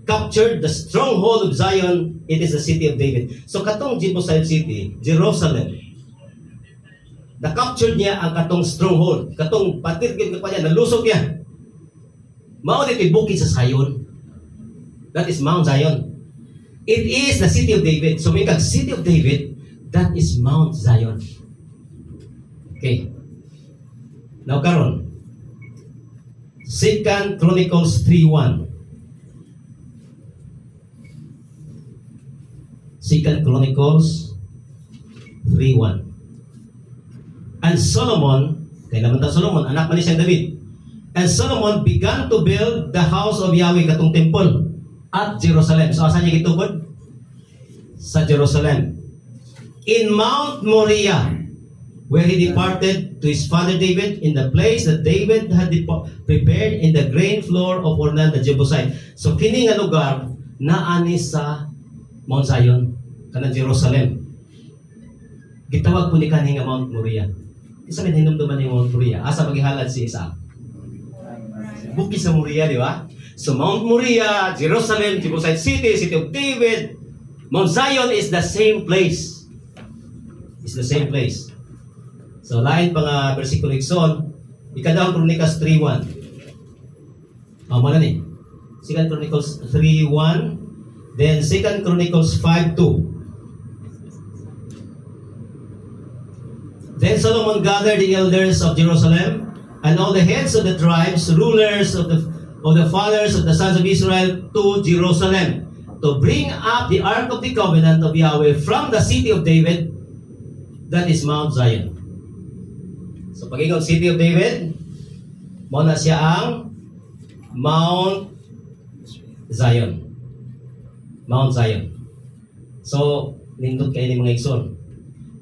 captured the stronghold of Zion. It is the city of David. So katong Jebusite city, Jerusalem, na-captured niya ang katong stronghold. Katong patirgid pa niya, nalusog niya. Mao dito'y bukid sa Zion. That is Mount Zion. It is the city of David. So may city of David, that is Mount Zion. Okay. Now karon, 2 Chronicles 3:1. 2 Chronicles 3:1. And Solomon Kay naman ta Solomon, anak man ni siyang David. And Solomon began to build the house of Yahweh, katong temple, at Jerusalem. So, asan niya gitugod? Sa Jerusalem. In Mount Moriah, where he departed to his father David, in the place that David had prepared in the grain floor of Ornan the Jebusite. So, kini nga lugar, naani sa Mount Zion, kanang Jerusalem. Gitawag po ni kanhi nga Mount Moriah. Isa may hinumduman ni Mount Moriah. Asa maghihalad si Isaac? Bukid sa Moriah, di ba? So Mount Moriah, Jerusalem, Jebusite City, City of David, Mount Zion is the same place. It's the same place. So lain pa nga versikulo ikson, Ikadawang Chronicles 3:1. Mana ni? 2 Chronicles 3:1, then 2 Chronicles 5:2. Then Solomon gathered the elders of Jerusalem and all the heads of the tribes, rulers of the fathers of the sons of Israel, to Jerusalem to bring up the ark of the covenant of Yahweh from the city of David, that is Mount Zion. So pag-ingon city of David, mo na siya ang Mount Zion. Mount Zion. So nindot kayo ni mga igsoon.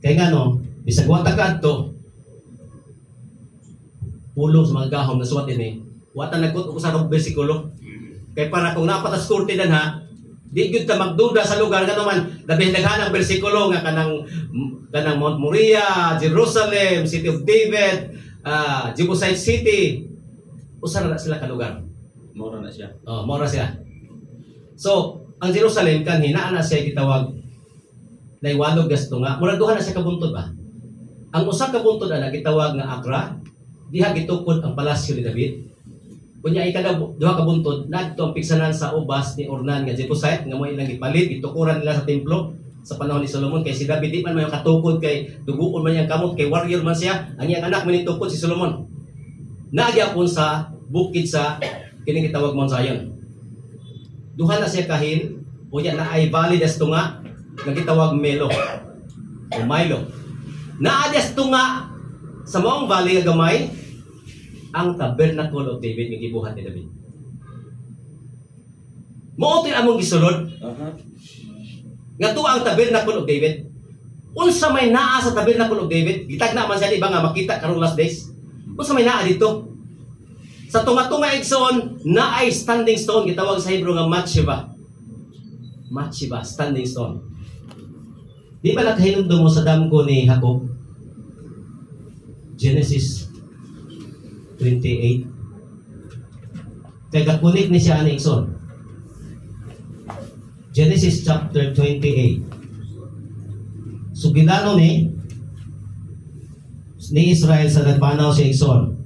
Kaya nga no, bisag wata ka adto, pulong sa mga gahom na suwat ini, wata nagkot sa rong bersikulo. Kay para kung napatas kurti dan ha, di gyud ta magduda sa lugar nga naman, labing daghan ang bersikulo nga kanang Mount Moriah, Jerusalem, City of David, Jebusite City. Usa na sila ka lugar. Mora na siya. Oh, mora siya. So, ang Jerusalem kan hinaan na siya gitawag na iwalog gasto nga. Murag duha na siya kabuntod ba? Ang usa ka buntod ana gitawag nga Akra, diha gitukod ang palasyo ni David. Kunya ikada duha ka buntod nadto ang piksanan sa ubas ni Ornan nga Jebusite nga mo ilang gipalit, gitukuran nila sa templo sa panahon ni Solomon. Kay si David di man mayo katukod kay duguon man yang kamot, kay warrior man siya. Ang iyang anak man tukod si Solomon. Nagyapon sa bukid sa kining gitawag Mount Zion. Duha na siya kahin, unya na ay valley des tunga nga gitawag Melo o Milo. Naades tunga sa maong valley nga gamay ang Tabernacle of David nga gibuhat ni David. Mao ti among gisulod. Nga tuwa ang Tabernacle of David. Unsa may naa sa Tabernacle of David? Gitagna man siya di ba nga makita karong last days. Unsa may naa dito? Sa tunga-tunga igsoon na ay standing stone, gitawag sa Hebrew nga Matsheba. Matsheba, standing stone. Di ba nakahinumdum mo sa damgo ni Jacob? Genesis 28. Kaya kakunik ni siya ani igsoon. Genesis chapter 28. So ginano ni Israel sa nagpanaw sa igsoon.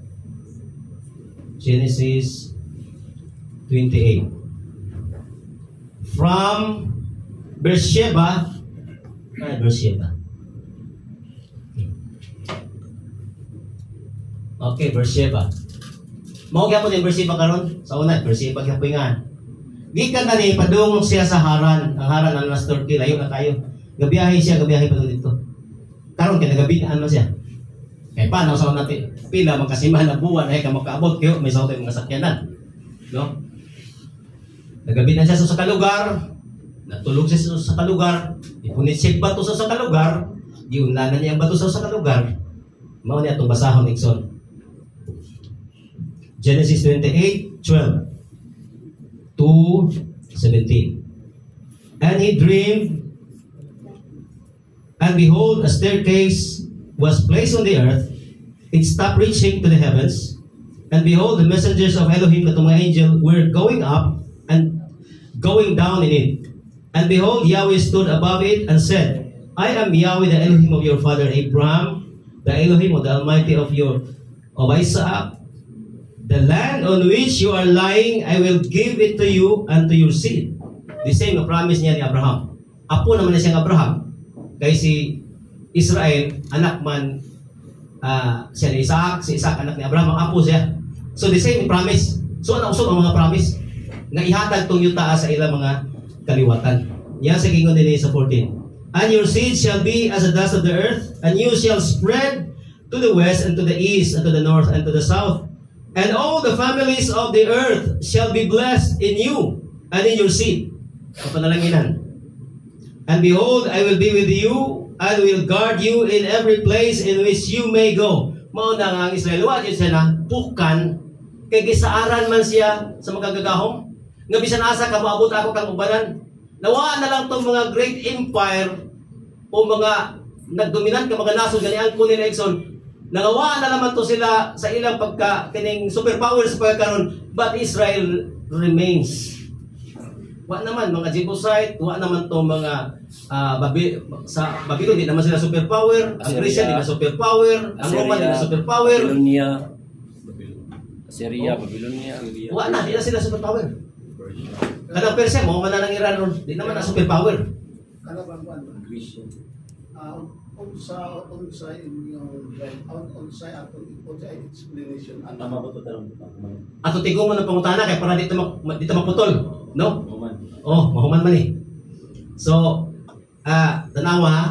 Genesis 28. From Beersheba. Okay, Beersheba. Mao gyapon yung Beersheba karon? Sa una, Beersheba gyapon nga. Gikan na ni padung siya sa Haran. Ang Haran ang last Turkey, layo na tayo. Gabiyahe siya, gabiyahe pa dito. Karon kay nagabinaan man siya. Kaya paano sa natin? Pila magkasimahan na buwan ay kamakaabot kayo may sa mga sakyanan. No? Nagabi na siya sa kalugar, natulog siya sa kalugar, ipunit siya bato sa kalugar, giunlanan niya ang bato sa kalugar. Mao niya itong basahon Nixon. Genesis 28:12 to 17. And he dreamed, and behold, a staircase was placed on the earth. It stopped reaching to the heavens. And behold, the messengers of Elohim, the mga angel, were going up and going down in it. And behold, Yahweh stood above it and said, I am Yahweh, the Elohim of your father Abraham, the Elohim of the Almighty of Isaac. The land on which you are lying, I will give it to you and to your seed. The same promise niya ni Abraham. Apo naman na siyang Abraham. Kaya si Israel, anak man siya ni Isaac, si Isaac anak ni Abraham, ang apo siya. So the same promise. So ano usog ang mga promise nga ihatag tong yuta sa ilang mga kaliwatan. Yan sa gingon din sa 14. And your seed shall be as the dust of the earth, and you shall spread to the west, and to the east, and to the north, and to the south. And all the families of the earth shall be blessed in you and in your seed. Kapanalanginan. And behold, I will be with you, and will guard you in every place in which you may go. Mauna nga ang Israel, wa siya na, pukan, kay gisaaran man siya sa mga gagahom. Nga bisan asa ka, maabot ako kang ubanan. Nawa na lang itong mga great empire o mga nagdominant ka mga nasod, ganiang kunin na Exxon, nagawa na naman to sila sa ilang kining superpower sa pagkakaroon, but Israel remains. Wa naman mga Jebusite, wa naman to mga sa Babylon, di naman sila superpower, ang Christian di na superpower, ang Roman di na superpower. Assyria, Babylonia. Wa na, di na sila superpower. Kadang Persia mo man na nang Iran ron, di naman na superpower. Kada bang Christian. Unsay inyong unsay explanation Tama ba ito tarong? Ato tigong mo ng pangutana kay para dito maputol, no? Mahuman. Oh, mahuman man eh. So, tanawa ha.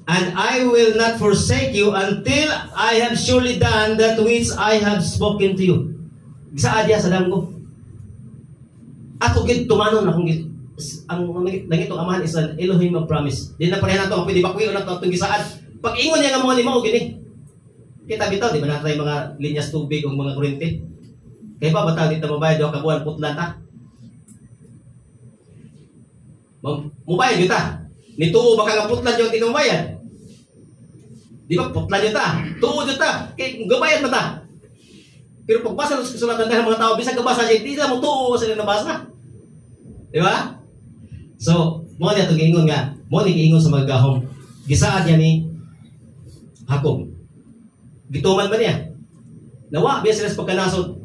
And I will not forsake you until I have surely done that which I have spoken to you. Sa adya sa damgo. Ako gid tumanon akong ang nangitong amahan is an Elohim of promise. Di na pareha na ito, pwede bakwi o na ito itong gisaan. Pag ingon niya nga mga lima o gini, kita bitaw, di ba natin mga linyas tubig o mga kurente? Kaya ba bataw dito mabayad o kabuhan putlan ta? Mubayad yun ta. Nituo baka nga putlan yung tinumayad. Di ba putlan yun ta? Tuo yun ta. Kaya gabayad mo ta. Pero pagbasa ng kasulatan ng mga tao, bisag kabasa siya, hindi na mo tuo sa nabasa. Di ba? So, mo niya ito giingon nga, mo ni giingon sa mga gahom. Gisaad niya ni Jacob. Gituman man niya. Nawa, biya sila sa pagkanasod.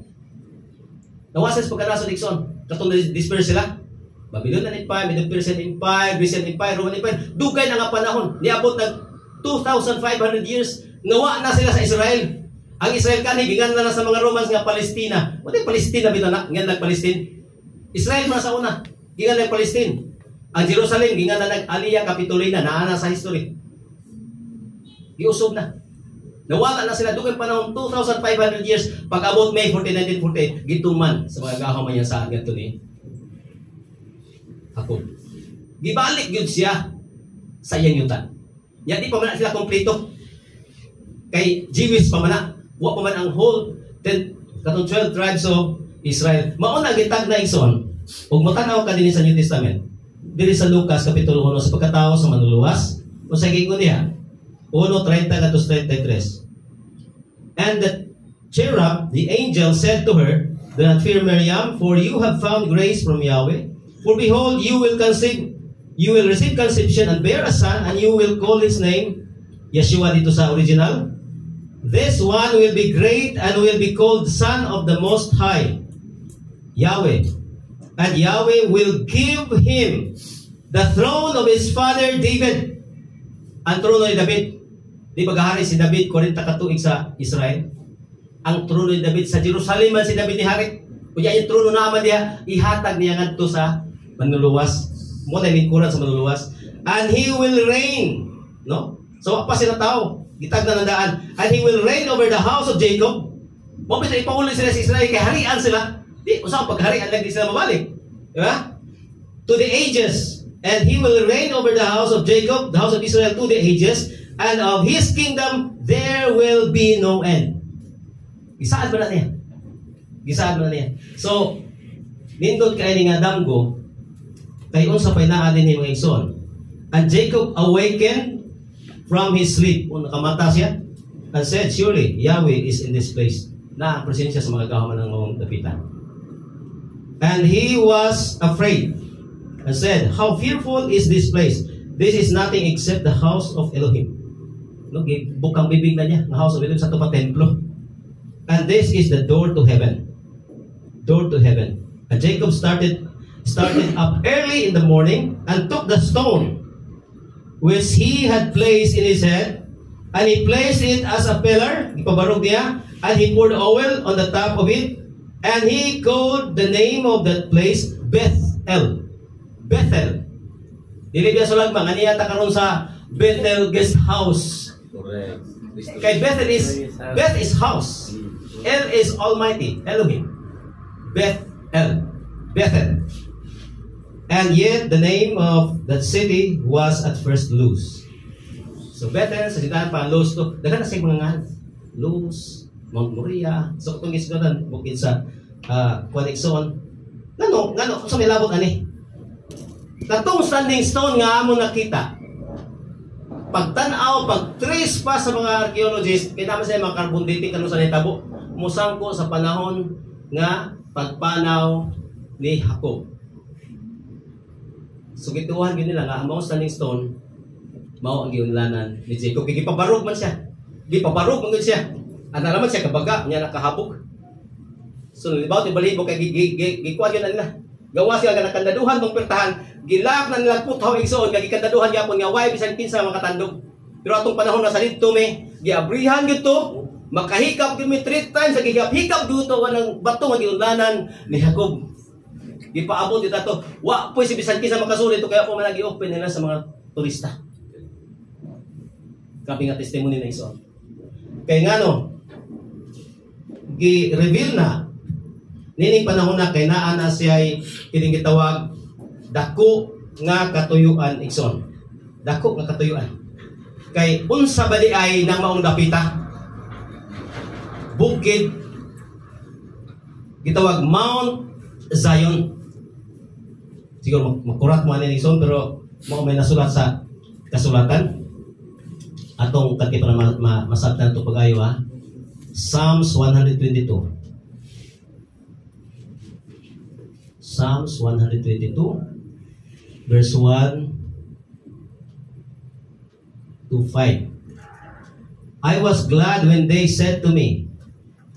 Nawa sila sa pagkanasod, Dixon. Katong disperse sila. Babylonian Empire, Medo-Persian Empire, Grecian Empire, Roman Empire. Dugay na nga panahon. Niabot ng 2,500 years. Nawa na sila sa Israel. Ang Israel kani, gingan na sa mga Romans nga Palestina. Wala Palestina bito na, gingan nag-Palestine. Israel na sa una, gingan nag-Palestine. Ang Jerusalem, gingan na nag-Aliyah Capitolina, naana sa history. Giusob na. Nawala na sila dugay panahon 2,500 years pag-abot May 14, 1948, gituman sa mga gahom niya sa agat ni Jacob. Gibalik gyud siya sa iyang yuta. Ya di pa man sila kompleto. Kay Jewish pa man, wa pa man ang whole 12 tribes of Israel. Mauna gitag na igsoon. Ug motanaw ka dinhi sa New Testament. Diri sa Lucas kapitulo 1 sa pagkatao sa manluluwas o sa giingon niya 1:30-33. And the cherub, the angel, said to her, "Do not fear, Miriam, for you have found grace from Yahweh. For behold, you will receive conception and bear a son, and you will call his name Yeshua dito sa original. This one will be great and will be called Son of the Most High, Yahweh. And Yahweh will give him the throne of his father David." Ang trono ni David. Di ba gahari si David 40 katuig sa Israel? Ang trono ni David sa Jerusalem man si David ni hari. Kunya yung trono naman niya, ihatag niya ngadto sa manluluwas. Mo na lingkuran sa manluluwas. And he will reign. No? So, pa sila tao. Gitag na nandaan. And he will reign over the house of Jacob. Mo bisa ipauli sila sa Israel kay harian sila. Di, usang pagharian lang di sila mabalik. Diba? To the ages. And he will reign over the house of Jacob, the house of Israel, to the ages. And of his kingdom, there will be no end. Gisaad ba na niya? Gisaad ba na niya? So, nindot kayo nga damgo, kayo sa painaan din ni mga igsoon. And Jacob awakened from his sleep. Kung nakamata siya, and said, "Surely, Yahweh is in this place." Na presensya sa mga gahaman ng mga dapitan. And he was afraid and said, "How fearful is this place? This is nothing except the house of Elohim." No, bukang bibig na niya, the house of Elohim sa tupa templo. And this is the door to heaven. Door to heaven. And Jacob started up early in the morning and took the stone which he had placed in his head, and he placed it as a pillar, ipabarog niya, and he poured oil on the top of it, and he called the name of that place Bethel. Bethel. Dili biya sulag mga niya ta karon sa Bethel guest house. Correct. Kay Bethel is house. El is Almighty, Elohim. Bethel. And yet the name of that city was at first Luz. So Bethel, sa sitaan pa, Luz to. Dagan na siya mga ngalan. Luz, Mount Moriah. So kung isgodan, bukid sa Quanexon. Ngano, sa may labot ani. Katong standing stone nga amo nakita. Pagtanaw, pag-trace pa sa mga archaeologists, kinama sa mga carbon dating kanong sa nitabo, musangko sa panahon nga pagpanaw ni Jacob. So gituhan yun nila nga, ang mga standing stone, mao ang giunlanan ni Jacob. Gipabarog man siya. Gipabarog man siya. Ang nalaman siya kabaga, niya nakahabog. So nalibaw, tibalibo, kay gikuhan yun na nila. Gawa sila ka nakandaduhan mong pertahan, gilak na nilang putaw igsoon, kay gikandaduhan yapon nga way bisan kinsa makatandog. Pero atong panahon na sa dito me, giabrihan gito, makahikap gyud mi 3 times, hikap dito wanang bato nga giunlanan ni Jacob. Gipaabot dito to. Wa poy si bisan kinsa makasulit to, kaya po man gi-open nila sa mga turista. Kapi nga testimony na igsoon. Kay ngano, gi-reveal na nining panahon na kay naa na siya'y kining gitawag dako nga katuyuan igsoon. Dako nga katuyuan. Kay unsa ba di ay nang maong dapita? Bukid gitawag Mount Zion. Siguro makurat mo ani igsoon pero mao may nasulat sa kasulatan. Atong kati para masabtan to pagayo ha. Psalms 122. Psalms 122, verse 1 to 5. I was glad when they said to me,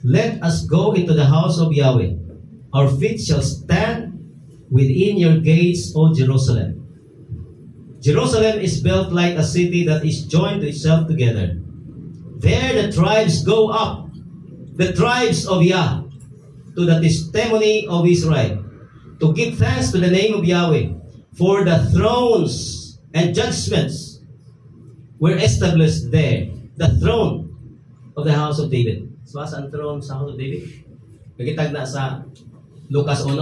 let us go into the house of Yahweh. Our feet shall stand within your gates, O Jerusalem. Jerusalem is built like a city that is joined to itself together. There the tribes go up, the tribes of Yah, to the testimony of Israel, to give thanks to the name of Yahweh, for the thrones and judgments were established there. The throne of the house of David. So, saan throne sa house of David? Nagitag na sa Lucas 1,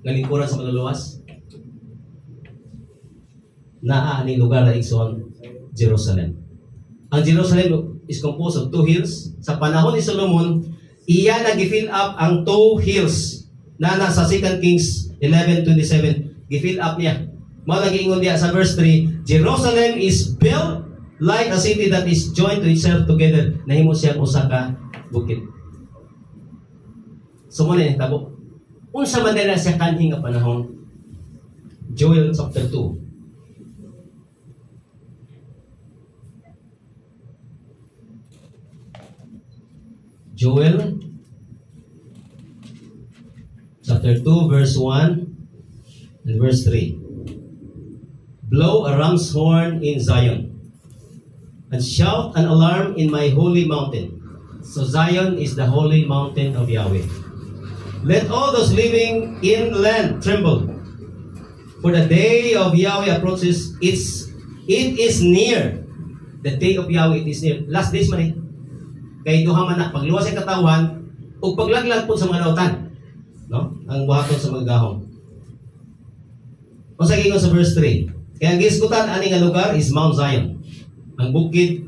ngalingkuran sa maluluwas. Naa ni lugar na igsoon, Jerusalem. Ang Jerusalem is composed of 2 hills. Sa panahon ni Solomon, iyan nag-fill up ang 2 hills na nasa 2 Kings 11:27, gi-fill up niya. Mao lagi ingon diya sa verse 3, Jerusalem is built like a city that is joined to itself together. Nahimo siya usa ka bukid. So mo ni tabo. Unsa man dira siya kanhi nga panahon? Joel chapter 2. Joel chapter 2, verse 1 and verse 3. Blow a ram's horn in Zion, and shout an alarm in my holy mountain. So Zion is the holy mountain of Yahweh. Let all those living in the land tremble, for the day of Yahweh approaches. It is near. The day of Yahweh, it is near. Last days man eh. Kay duha man na, pagluwas ang katawan, o paglaglag po sa mga nautan. No? Ang buhaton sa magagahong. O sa gingon sa verse 3. Kaya ang gisgutan ani nga lugar is Mount Zion. Ang bukid,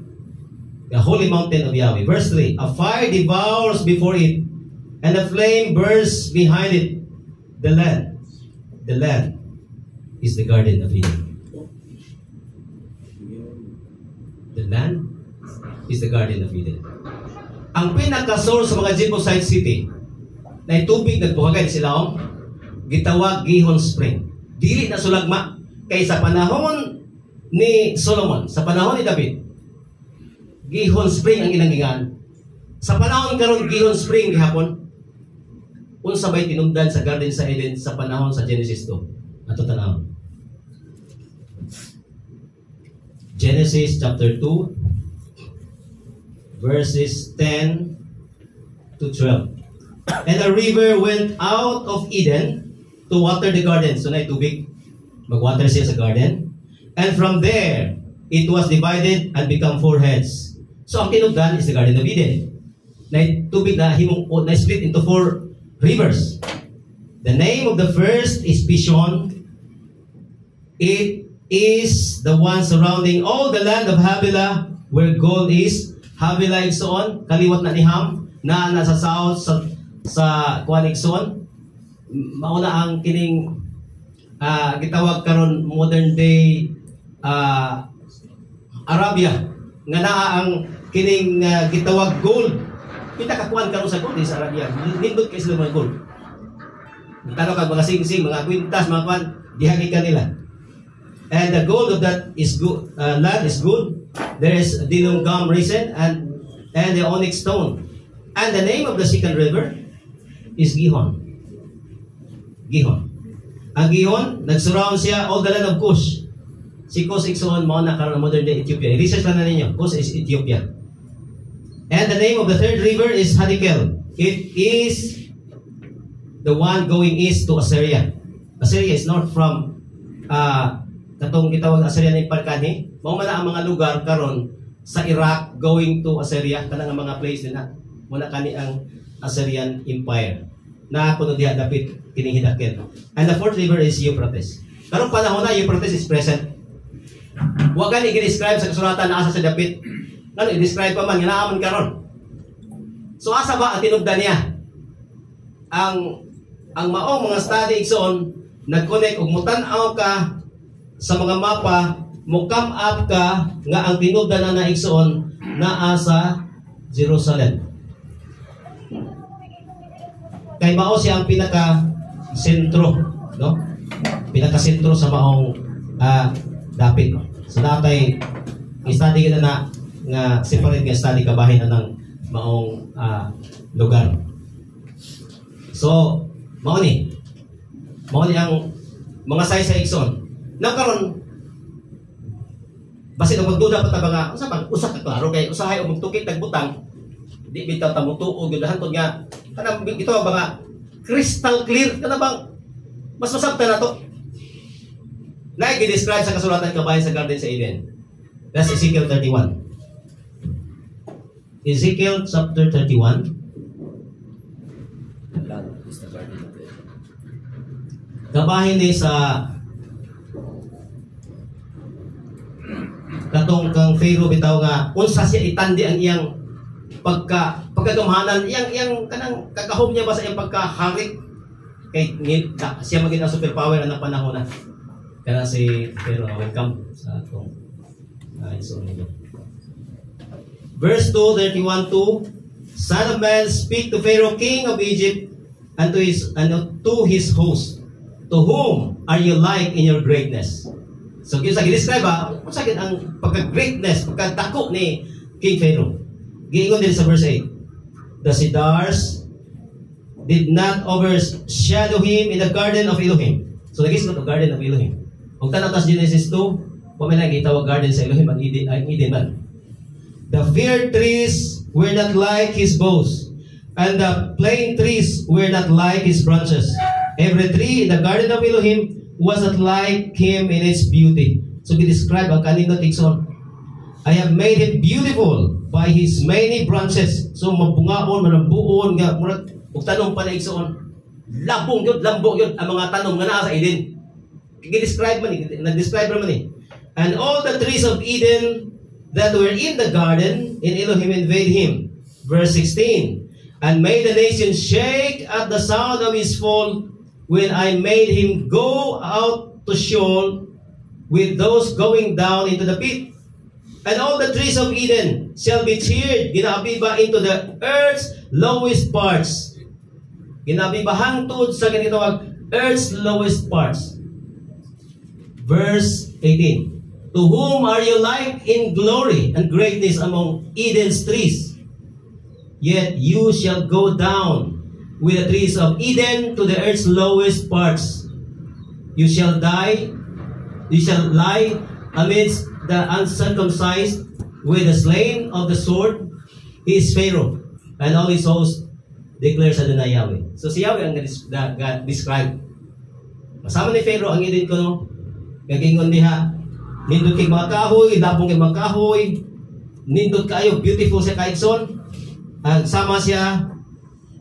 the holy mountain of Yahweh. Verse 3. A fire devours before it, and a flame bursts behind it. The land is the garden of Eden. The land is the garden of Eden. Ang pinaka-source sa mga Jebusite city na tubig nagbuhagay sila gitawag Gihon Spring. Dili na sulagma kay sa panahon ni Solomon, sa panahon ni David, Gihon Spring ang ilangingan. Sa panahon karon Gihon Spring gihapon. Unsa bay tinungdan sa Garden sa Eden sa panahon sa Genesis 2. Ato tanaw. Genesis chapter 2 verses 10 to 12. And a river went out of Eden to water the garden. So na tubig, magwater siya sa garden. And from there, it was divided and become 4 heads. So ang tinugdan is the Garden of Eden. Na tubig na na split into 4 rivers. The name of the first is Pishon. It is the one surrounding all the land of Havilah, where gold is. Havilah igsoon, kaliwat na ni Ham, na nasa south sa kuan igsoon. Mauna ang kining gitawag karon modern day Arabia, nga naa ang kining gitawag gold. Pinakakuan karon sa gold sa Arabia. Nindot kay sila mga gold. Tanaw kag mga sing-sing, mga kwintas, mga kuan, dihagi kanila. And the gold of that is good, land is good. There is dilum gum resin and the onyx stone. And the name of the second river is Gihon. Gihon. Ang Gihon, nag-surround siya all the land of Cush. Si Cush igsoon mo na karon modern day Ethiopia. I-research lang na ninyo. Cush is Ethiopia. And the name of the third river is Hadikel. It is the one going east to Assyria. Assyria is not from katong gitawag Assyria ni Parkani. Mao man ang mga lugar karon sa Iraq going to Assyria, kanang mga place din na muna kani ang Assyrian Empire na kuno diha dapit kining Hidakkel. And the fourth river is Euphrates. Karong panahon na Euphrates is present. Wa gani gi-describe sa kasulatan na asa sa dapit. Ngano i-describe pa man nga naa man karon. So asa ba ang tinubdan niya? Ang maong mga study igsoon nag-connect og mutan-aw ka sa mga mapa, mo come up ka nga ang tinubdan na igsoon naa sa Jerusalem. Kay mao siya ang pinaka sentro, no? Pinaka sentro sa maong dapit. So natay i-study kita na nga separate nga study kabahin na ng maong lugar. So mao ni ang mga size sa igsoon. Now karon basi magduda pa ta ba nga usa pa usa ka klaro kay usahay og magtukit tagbutang di bitaw ta mutuo gyud hantod nga kanang ito ba nga crystal clear kana bang mas masabta na to na i-describe sa kasulatan kabahin sa Garden sa Eden. That's Ezekiel 31. Ezekiel chapter 31. Kabahin ni sa katong kang Pharaoh bitaw nga unsa siya itandi ang iyang pagkagamhanan iyang kanang kakahom niya ba sa iyang pagkahari kay siya maging ang superpower ang panahon na kana si Pharaoh. Welcome sa atong verse 2, 31:2. Son of man, speak to Pharaoh king of Egypt and to his host. To whom are you like in your greatness? So, kung sa describe kung sa ang pagka-greatness, pagka-dako ni King Pharaoh. Giingon din sa verse 8. The cedars did not overshadow him in the garden of Elohim. So, nag-isgot ang garden of Elohim. Kung tanatas Genesis 2, pumilang itawag garden sa Elohim, ang Eden man. The fir trees were not like his boughs, and the plane trees were not like his branches. Every tree in the garden of Elohim was not like him in its beauty. So we describe ang kanino tigson. I have made him beautiful by his many branches. So mabungaon, manambuon, nga murag ug tanong pa na igsoon. Lambong yun ang mga tanong nga naa sa Eden. Gi-describe man nag-describe man ni. And all the trees of Eden that were in the garden in Elohim invade him. Verse 16. And made the nation shake at the sound of his fall, when I made him go out to Sheol with those going down into the pit. And all the trees of Eden shall be cheered, ginabiba into the earth's lowest parts. Ginabiba hangtod sa ganitawag earth's lowest parts. Verse 18. To whom are you like in glory and greatness among Eden's trees? Yet you shall go down with the trees of Eden to the earth's lowest parts. You shall lie amidst the uncircumcised with the slain of the sword. He is Pharaoh, and all his host declares Adonai Yahweh. So si Yahweh ang describe. Masama ni Pharaoh ang Eden ko, no? Kagingon diha, nindot kay mga kahoy, labong kay mga kahoy, nindot kayo, beautiful siya kaigsoon. Sama siya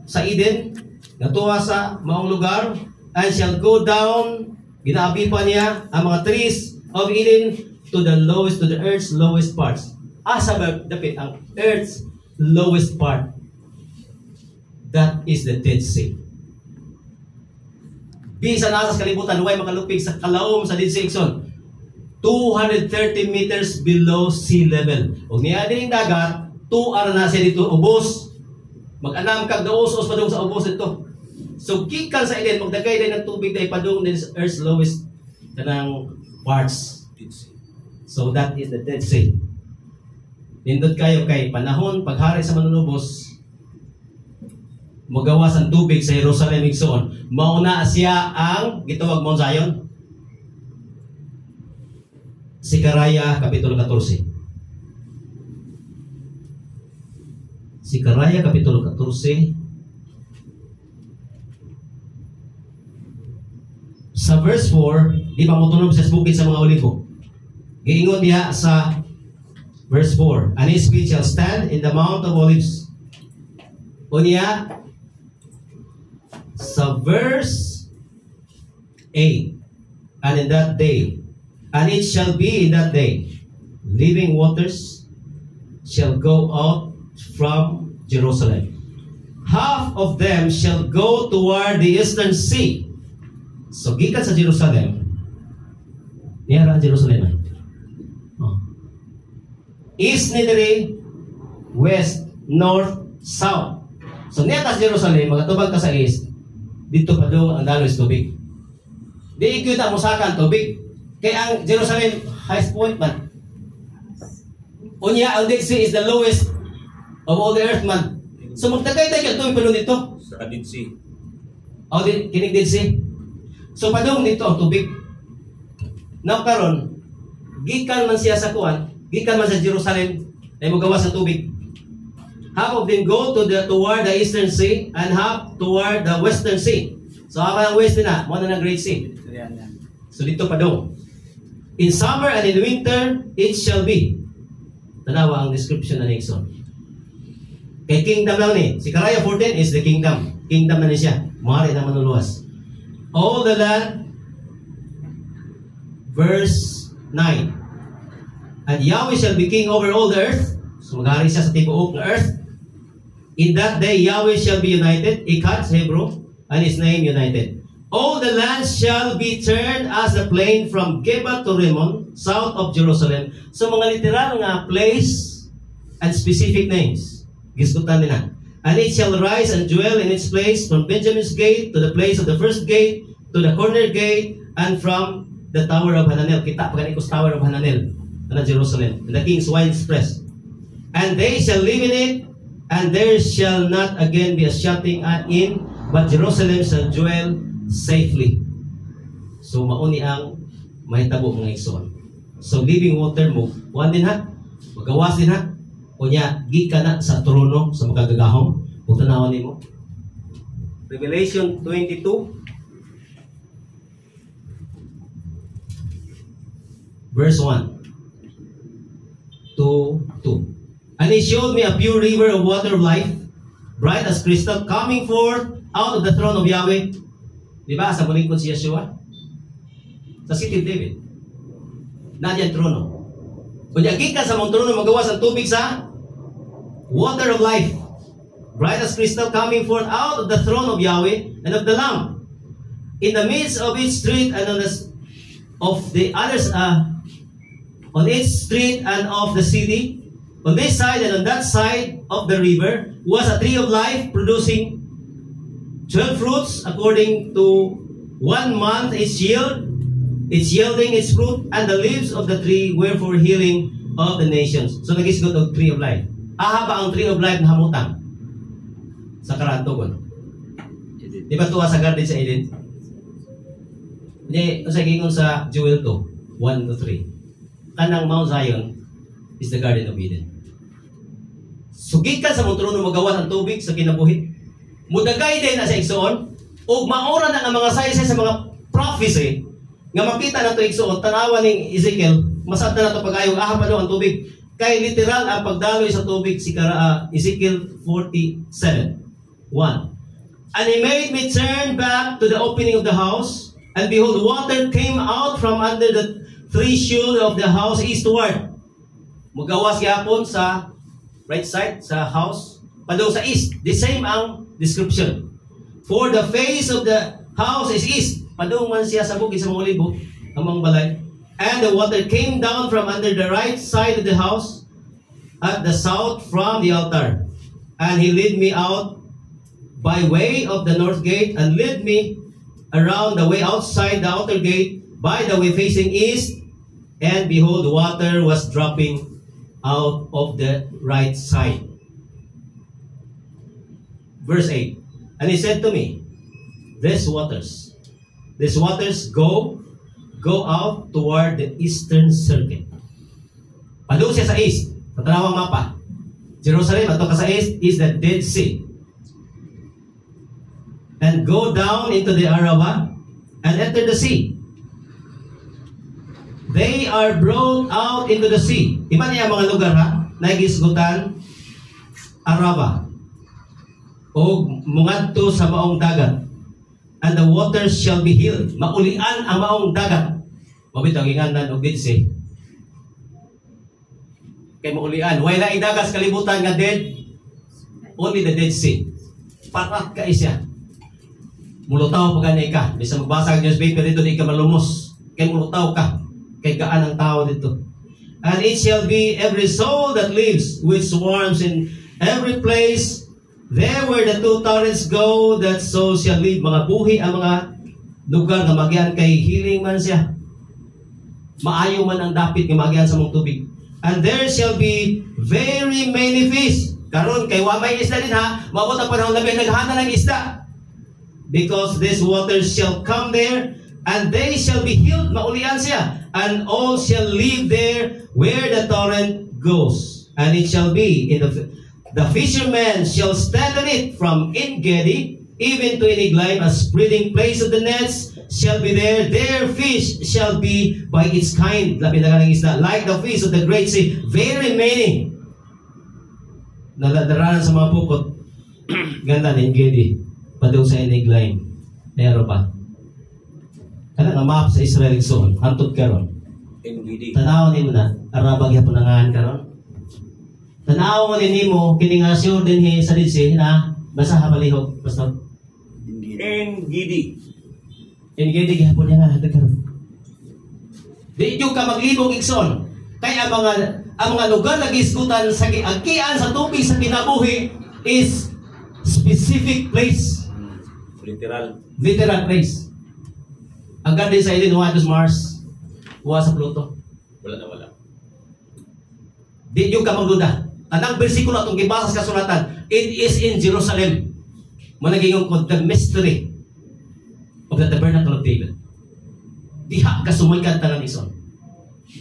sa Eden, natuwa sa maong lugar, and shall go down, ginaabi pa niya ang mga trees of Eden to the earth's lowest parts. Asa ba dapit ang earth's lowest part? That is the Dead Sea. Bisan nasa sa kalibutan, huwag makalupig sa kalaom sa Dead Sea Ikson. 230 meters below sea level. Huwag niya din dagat, 2 ara na siya dito, ubos. Mag-anam kag daos-os padung sa ubos ito. So, gikan sa Eden, magdagay din ng tubig dahil padung din sa earth's lowest kanang parts. So, that is the Dead Sea. Nindot kayo kay panahon, paghari sa manunubos, magawas ang tubig sa Jerusalem igsoon. Mauna siya ang gitawag Mount Zion. Sikaraya Kapitulo 14. Sikaraya Kapitulo 14. Sa verse 4, di ba mo tunog sa bukid sa mga olivo? Giingon diha sa verse 4, and his feet shall stand in the Mount of Olives. Unya, sa verse 8, and in that day, and it shall be in that day, living waters shall go out from Jerusalem. Half of them shall go toward the eastern sea. So, gikan sa Jerusalem, niyara ang Jerusalem ay. East ni diri, west, north, south. So, niyata sa Jerusalem, magatubag ka sa east, dito pa doon ang dalos tubig. Di ikyo na musakan tubig. Kaya ang Jerusalem, highest point man. Unya, ang Dead Sea is the lowest of all the earth man. So magtagay-tagay ito yung padung dito. Sa Dead Sea. O, kinig Dead Sea. So padung dito ang tubig. Now karon, gikan man siya sa kuan, gikan man sa Jerusalem, ay magawas sa tubig. Half of them go toward the eastern sea and half toward the western sea. So ang west na, mo na Great Sea. So dito padung. In summer and in winter, it shall be. Tanawa ang description na Nixon. Kay kingdom lang ni. Si Sikaraya 14 is the kingdom. Kingdom na ni siya. Mahari na manuluwas. All the land, verse 9. And Yahweh shall be king over all the earth. So maghari siya sa tibuok na earth. In that day, Yahweh shall be united. Ikat, Hebrew, and his name united. All the lands shall be turned as a plain from Geba to Rimmon, south of Jerusalem. So mga literal nga place and specific names. Giskutan nila. And it shall rise and dwell in its place from Benjamin's gate to the place of the first gate, to the corner gate, and from the tower of Hananel. Kita pagkanikos tower of Hananel na Jerusalem. And the king's wines press. And they shall live in it, and there shall not again be a shutting in, but Jerusalem shall dwell safely. So mauni ang mahitabo mga igsoon. So living water mo, kuan din ha, magawas din ha. Kunya gikan na sa trono sa makagagahom. Ug tanawan nimo. Revelation 22 verse 1 to 2. And he showed me a pure river of water of life, bright as crystal, coming forth out of the throne of Yahweh. Diba? Sa mulingkod si Yeshua? Sa City of David. Nandiyan trono. Kung gikan sa mong trono, magawas ang tubig sa water of life. Bright as crystal, coming forth out of the throne of Yahweh and of the Lamb. In the midst of each street and on each street and of the city, on this side and on that side of the river, was a tree of life producing 12 fruits according to 1 month its yield, its yielding its fruit, and the leaves of the tree were for healing of the nations. So nagisgot og tree of life. Aha ba ang tree of life na hamutang sa karantogon? Di ba tuwa sa garden sa Eden? Hindi, sa gingon sa Joel 2, 1 to 3. Kanang Mount Zion is the Garden of Eden. Sugikan sa mong trono magawas ang tubig sa kinabuhi. Mudagay din na sa igsoon, ug maura na ang mga saysay sa mga prophecy, nga makita na ito igsoon, tanawan ng Ezekiel, masad na ito pag-ayong, aha pa daw ang tubig. Kay literal ang pagdaloy sa tubig si Ezekiel 47:1. And he made me turn back to the opening of the house, and behold, water came out from under the threshold of the house eastward. Mugawas gyapon sa right side sa house, padung sa east. The same ang description. For the face of the house is east. Padung man siya sa bukid sa mga olibo, ang mga balay. And the water came down from under the right side of the house at the south from the altar. And he led me out by way of the north gate and led me around the way outside the outer gate by the way facing east. And behold, the water was dropping out of the right side. Verse 8. And he said to me, these waters go out toward the eastern circuit. Padung siya sa east. Sa tanawang mapa. Jerusalem, ato ka sa east, is the Dead Sea. And go down into the Arava and enter the sea. They are brought out into the sea. Iba niya mga lugar ha? Nagisgutan, Arava. O mungadto sa maong dagat. And the waters shall be healed. Maulian ang maong dagat. Mabitang inganan og Dead Sea. Kay maulian. Wala dagat kalibutan nga dead. Only the Dead Sea. Parat ka isya. Mulutaw pa gani ka. Bisa magbasa ang newspaper dito, di ka malumos. Kay mulutaw ka. Kay gaan ang tao dito. And it shall be every soul that lives, which swarms in every place. There where the two torrents go, that soul shall live. Mga buhi ang mga lugar na magyan kay healing man siya. Maayo man ang dapit nga magyan sa mong tubig. And there shall be very many fish. Karon kay wa may isda din ha. Maabot ang panahon labi naghana ng isda. Because these waters shall come there, and they shall be healed. Maulian siya. And all shall live there where the torrent goes. And it shall be in the fishermen shall stand on it from En-gedi even to Eneglaim, a spreading place of the nets shall be there. Their fish shall be by its kind. Labi na ng isda. Like the fish of the great sea. Very many. Naladaranan sa mga pukot. Ganda na En-gedi. Padung sa Eneglaim. Meron pa. Kana nga map sa Israel zone. Antod karon. En-gedi. Tanaw ni mo na. Arabag yapon nangahan karon. Tanaw mo ni mo kini nga sure din sa Didsi na basa habalihog pastor. En-gedi. En-gedi gihapon niya nga karon. Di yung ka maglibog igsoon. Kaya ang mga lugar na gisgutan sa agian sa tubig sa kinabuhi is specific place. Literal place. Ang ganda sa ilin, huwa sa Mars, huwa sa Pluto. Wala. Di yung ka magduda. Anang bersikulo atong gibasa sa kasulatan, it is in Jerusalem. Managingong ko, the mystery of the tabernacle of David. Diha ka sumikat tanan ison.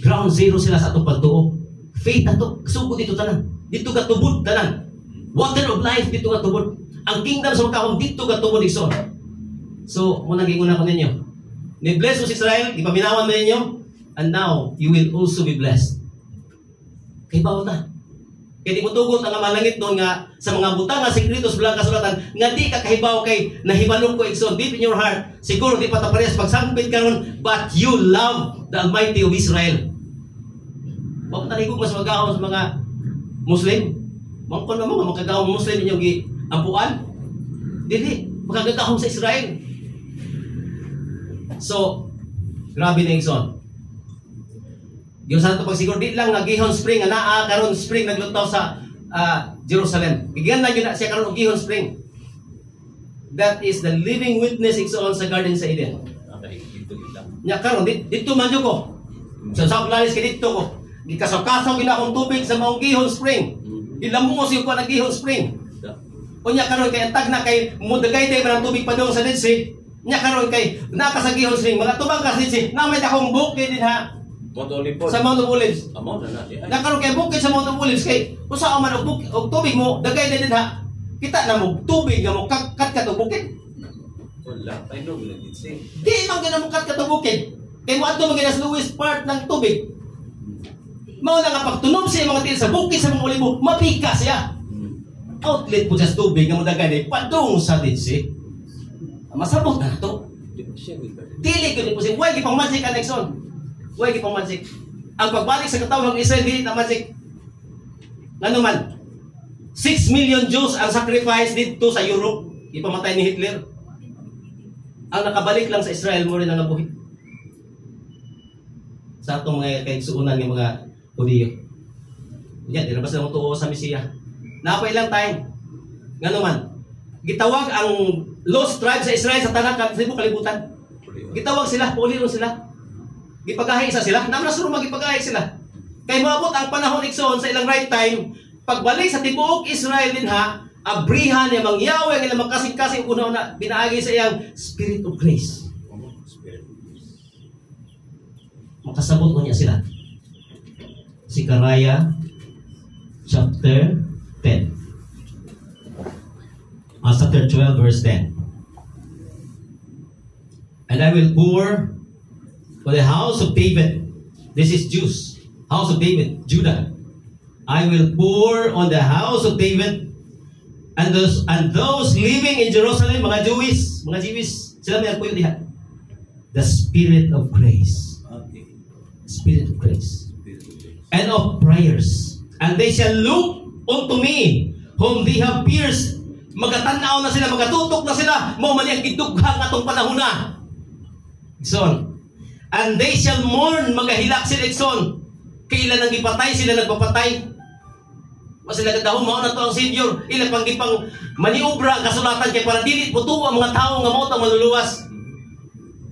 Ground zero sila sa atong pagtuo. Faith ato, sugod dito tanan. Dito ka tubod tanan. Water of life dito ka tubod. Ang kingdom sa makahong dito ka tubod ison. So, managing una ko ninyo. Ni-bless mo si Israel, ipaminawan mo ninyo, and now, you will also be blessed. Kay bawat na. Kaya di mo tugot ang malangit doon nga sa mga butang nga sekretos bilang kasulatan nga di ka kahibaw kay nahibalong ko ikson deep in your heart. Siguro di pa ta parehas pagsangpit karon, but you love the Almighty of Israel. Bakit nalihigog mas magahon sa mga Muslim? Mangkon na mga makagahong Muslim inyong ampuan? Dili, makagagahong sa Israel. So, grabe na ikson. Yung sa ito pagsiguro, di lang nag-Gihon Spring, naa karon spring naglutaw sa Jerusalem. Bigyan na yun na siya karon og Gihon Spring. That is the living witness igsoon sa Garden sa Eden. Nya karon dito man jud ko. Sa sablalis kay dito ko. Gikasaw-kasaw gina akong tubig sa maong Gihon Spring. Ilamos yung ko na Gihon Spring. Unya karon kay antag na kay mudagay tay man ang tubig padung sa Dead Sea. Nya karon kay naka sa Gihon Spring, mga tubang ka Dead Sea, na may akong bukid din ha. Sa Mount of Olives. Nakaroon kay bukid sa Mount of Olives kay usa man og tubig mo dagay na din ha. Kita na mo tubig nga mo kat ka bukid. Wala, I know what it say. Di man gina mo kat ka bukid. Kay mo adto man gina sa lowest part ng tubig. Mao na nga pagtunog siya mga tiil sa bukid sa mga olibo, mapika siya. Outlet po sa tubig nga mudagay ni padung sa Dead Sea. Masabot na to. Dili ko din po siya. Huwag ipang magic ang Nixon. Huwag ipang magic. Ang pagbalik sa katawang Israel, dili na magic. Nga naman, 6 million Jews ang sacrifice dito sa Europe. Ipamatay ni Hitler. Ang nakabalik lang sa Israel mo rin ang nabuhi. Sa atong mga kaigsuunan ng mga Hudiyo. Yan, di na ba silang tuo sa Mesiya? Napay lang time. Nga naman, gitawag ang lost tribe sa Israel sa tanang kalibutan. Gitawag sila, puliro sila. Gipagahi isa sila. Naman na magipagahi sila. Kaya maabot ang panahon ikson sa ilang right time, pagbalik sa tibuok Israel din ha, abrihan niya mangyaw ang ilang makasing-kasing una-una, binaagi sa iyang Spirit of Grace. Makasabot mo niya sila. Zechariah chapter 10. Chapter 12 verse 10. And I will pour for the house of David. This is Jews. House of David, Judah. I will pour on the house of David and those living in Jerusalem, mga Jewish, sila may agpuyo diha. The Spirit of grace. Spirit of grace. And of prayers. And they shall look unto me, whom they have pierced. Magatanaw na sila, magatutok na sila. Mo man ang gidughang atong panahon na. Ikson. And they shall mourn, magahilak sila ikson. Kailan ang gipatay, sila nagpapatay. Mas sila kadahom, mao na to ang Savior. Ilang pang gipang maniobra, kasulatan kay para dili puto ang mga tao nga mao tang maluluwas.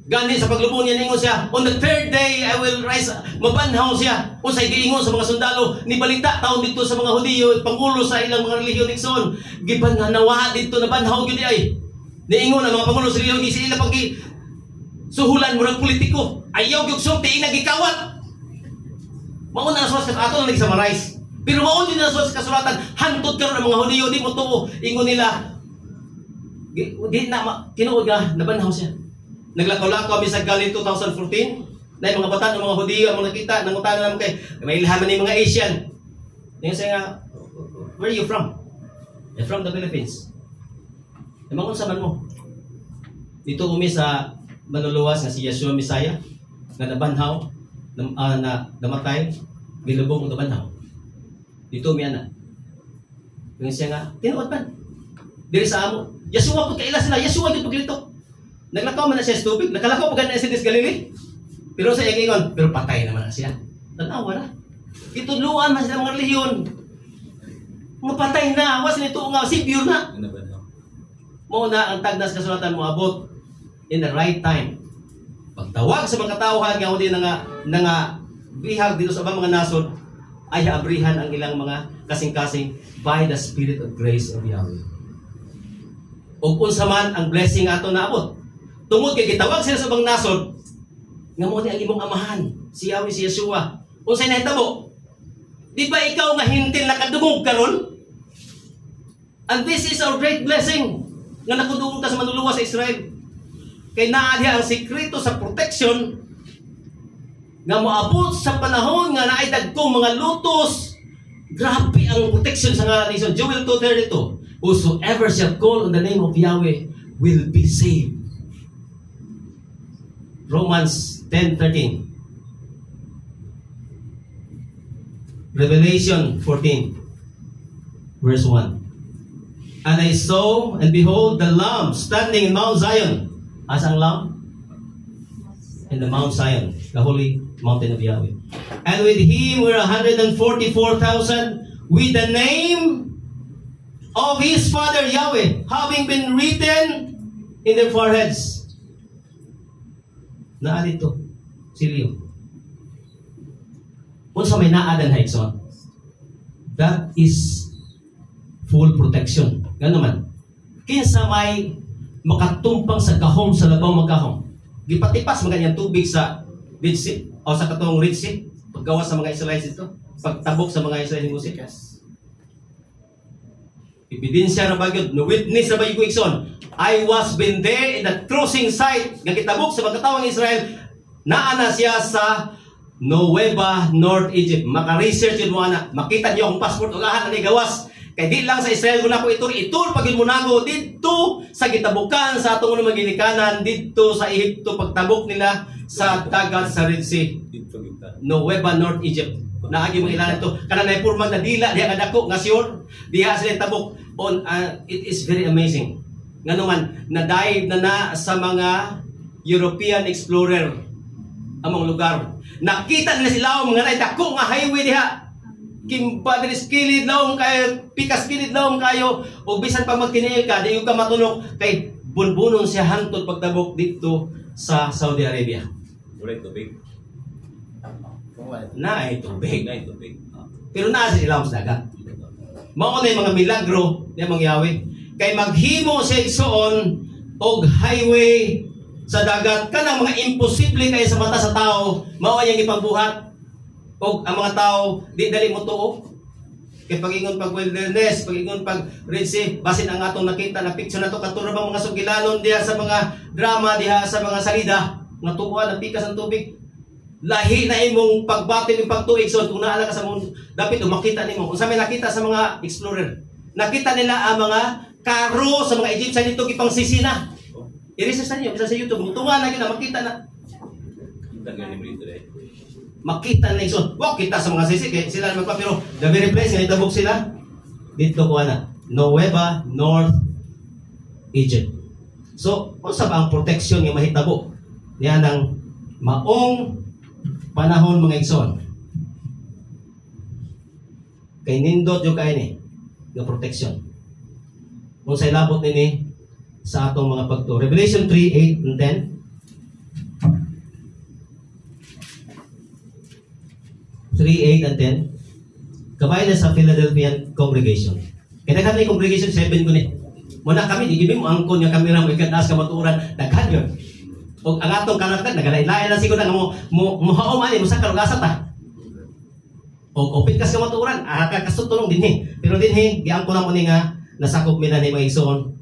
Gani sa paglubong niya ningon siya, on the third day I will rise, mabanhaw siya. Unsay giingon sa mga sundalo, ni balita taon dito sa mga Hudiyo, pangulo sa ilang mga relihiyon ikson. Giban nga nawa dito na banhaw gyud ay. Niingon ang mga pangulo sa relihiyon sila pag suhulan murag politiko. Ayaw gyud sulti ina gikawat. Mao na sa ato na nagsummarize. Pero mao din na sa kasulatan, hantod karon ang mga Hudiyo di mo tuo ingon nila. Di na tinuod nga nabanhaw siya. Naglakaw-lakaw bisag galing 2014 na yung mga bata ng mga Hudiyo ang mga nakita nangutan naman kay may ilhaman ng mga Asian. Yung siya nga, where are you from? I'm from the Philippines. Namangon sa man mo. Dito umi sa manuluwas nga si Yeshua Messiah na nabanhaw na namatay bilubong ng nabanhaw. Dito umi ana. Yung siya nga, tinuod man. Diri sa amo. Yeshua po kaila sila. Yeshua yung paglitok. Naglakaw man na siya sa tubig. Nakalakaw pa ganun sa Galili. Pero sa ikingon, pero patay naman na siya. Tanawa na. Ituluan man sila mga relihiyon. Mga patay na. Awas nito nga. Savior na. Muna ang tagnas kasulatan mo abot in the right time. Pagtawag sa mga katawhan nga hindi na nga bihag dito sa mga nasod ay abrihan ang ilang mga kasing-kasing by the Spirit of grace of Yahweh. O kung saman ang blessing ato naabot. Tungod kay gitawag sila sa bang nasod, nga mo ni ang imong amahan, si Yahweh, si Yeshua. Unsay nahitabo? Di ba ikaw nga hintil nakadungog karon? And this is our great blessing nga nakudungog ka sa manluluwas sa Israel. Kay naa diha ang sekreto sa protection nga moabot sa panahon nga naay dagkong mga lutos. Grabe ang protection sa ngalan ni Jesus. Joel 2:32. Whosoever shall call on the name of Yahweh will be saved. Romans 10:13. Revelation 14 verse 1. And I saw and behold the Lamb standing in Mount Zion. As ang Lamb? In the Mount Zion, the holy mountain of Yahweh. And with him were 144,000 with the name of his father Yahweh having been written in their foreheads. Naa dito, silyo. Kung sa may naadan haikson, that is full protection. Gano'n man. Kinsa may makatumpang sa kahom sa labaw magkahom. Gipatipas maganyang tubig sa Dead Sea o sa katong Red Sea. Paggawa sa mga Israelites ito. Pagtabok sa mga Israelites musikas. Ebidensya na bagyod, no witness na bagyod ikson. I was been there in the crossing site nga kitabok sa pagkatawang Israel. Naana siya sa Nueva North Egypt. Maka-research yun mo ana. Makita niyo akong passport o lahat na gawas. Kaya di lang sa Israel ko na ko itur pagin mo nago dito sa gitabukan sa atong mga ginikanan dito sa Ehipto pagtabok nila sa dagat sa Red Sea. Nueva North Egypt. Naagi mo ilan ito. Kana na purmang na dila diha kadako nga sure diha sila tabok on it is very amazing. Ngano man na-dive na sa mga European explorer among lugar. Nakita nila sila mga nay dako nga highway diha. Kimpa diri skilid lawom kayo, pikas skilid lawom kayo, o bisan pa magtiniil ka, di ka matulog kay bunbunon siya hantod pagtabok dito sa Saudi Arabia. Wala tubig. Na ay tubig. Na tubig. Pero naa sila sa dagat. Mao na yung mga milagro ni Amang Yahweh. Kay maghimo siya igsuon og highway sa dagat kanang mga imposible kay sa mata sa tao, mao yang ipagbuhat. O ang mga tao, di dali mo tuo. Kaya pag-ingon pag wilderness, pag-ingon pag Red Sea, basin ang atong nakita na picture na to, katulad mga sugilanon diha sa mga drama, diha sa mga salida, nga tubuan, ang pikas ng tubig. Lahi na imong pagbatin yung pagtuig. So, kung naala ka sa mundo, dapat makita nimo. Kung sa may nakita sa mga explorer, nakita nila ang mga karo sa mga Egyptian dito ipang sisina. I-research na niyo, bisa sa YouTube, mutungan na yun na makita na. Makita na iso. Wow, kita sa mga sisi. Kaya sila naman pa. Pero the very place nga itabok sila. Dito ko na. Nueva North Egypt. So, kung sa ba ang protection nga mahitabo? Niya ng maong panahon mga igsoon. Kay nindot yung kain eh. Ng protection. Kung sa ilabot nini sa atong mga pagto. Revelation 3, 8, and 10. 3, 8, and 10. Kabay na sa Philadelphian congregation. Kaya kami congregation 7 ko ni. Muna kami, igibim mo angkon yung kamera mo, ikataas ka maturan, daghan yun. O ang atong karakter, nagalain-lain na siguro na muhaom ani, musa karugasa ta. O opit kas ka maturan, kakasutulong din Pero din giang ko lang mo ni nga, nasakop mi na ni mga igsoon.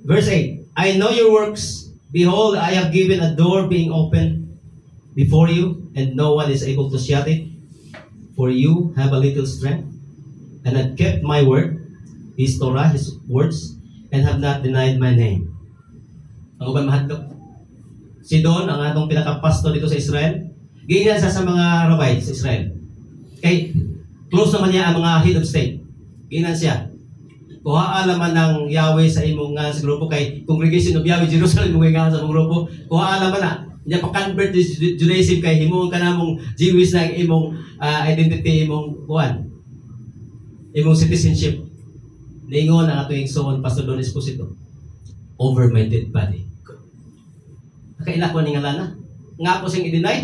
Verse 8, I know your works, behold, I have given a door being open before you, and no one is able to shut it. For you have a little strength, and have kept my word, His Torah, His words, and have not denied my name. Ang uban mahadlok. Si Don, ang atong pinaka-pastor dito sa Israel, ganyan sa mga rabbi sa Israel. Kay close naman niya ang mga head of state. Ganyan siya. Kuha alaman ng Yahweh sa imong sa grupo kay Congregation of Yahweh Jerusalem mo nga sa grupo. Kuha alaman na niya pa-convert to Judaism kay himuon ka na mong Jewish na imong identity, imong kuhan, imong citizenship. Ningon ang ato igsoon Pastor Don Esposito. Over my dead body. Nakaila ko ni nga lana. Nga ko siyang i-deny.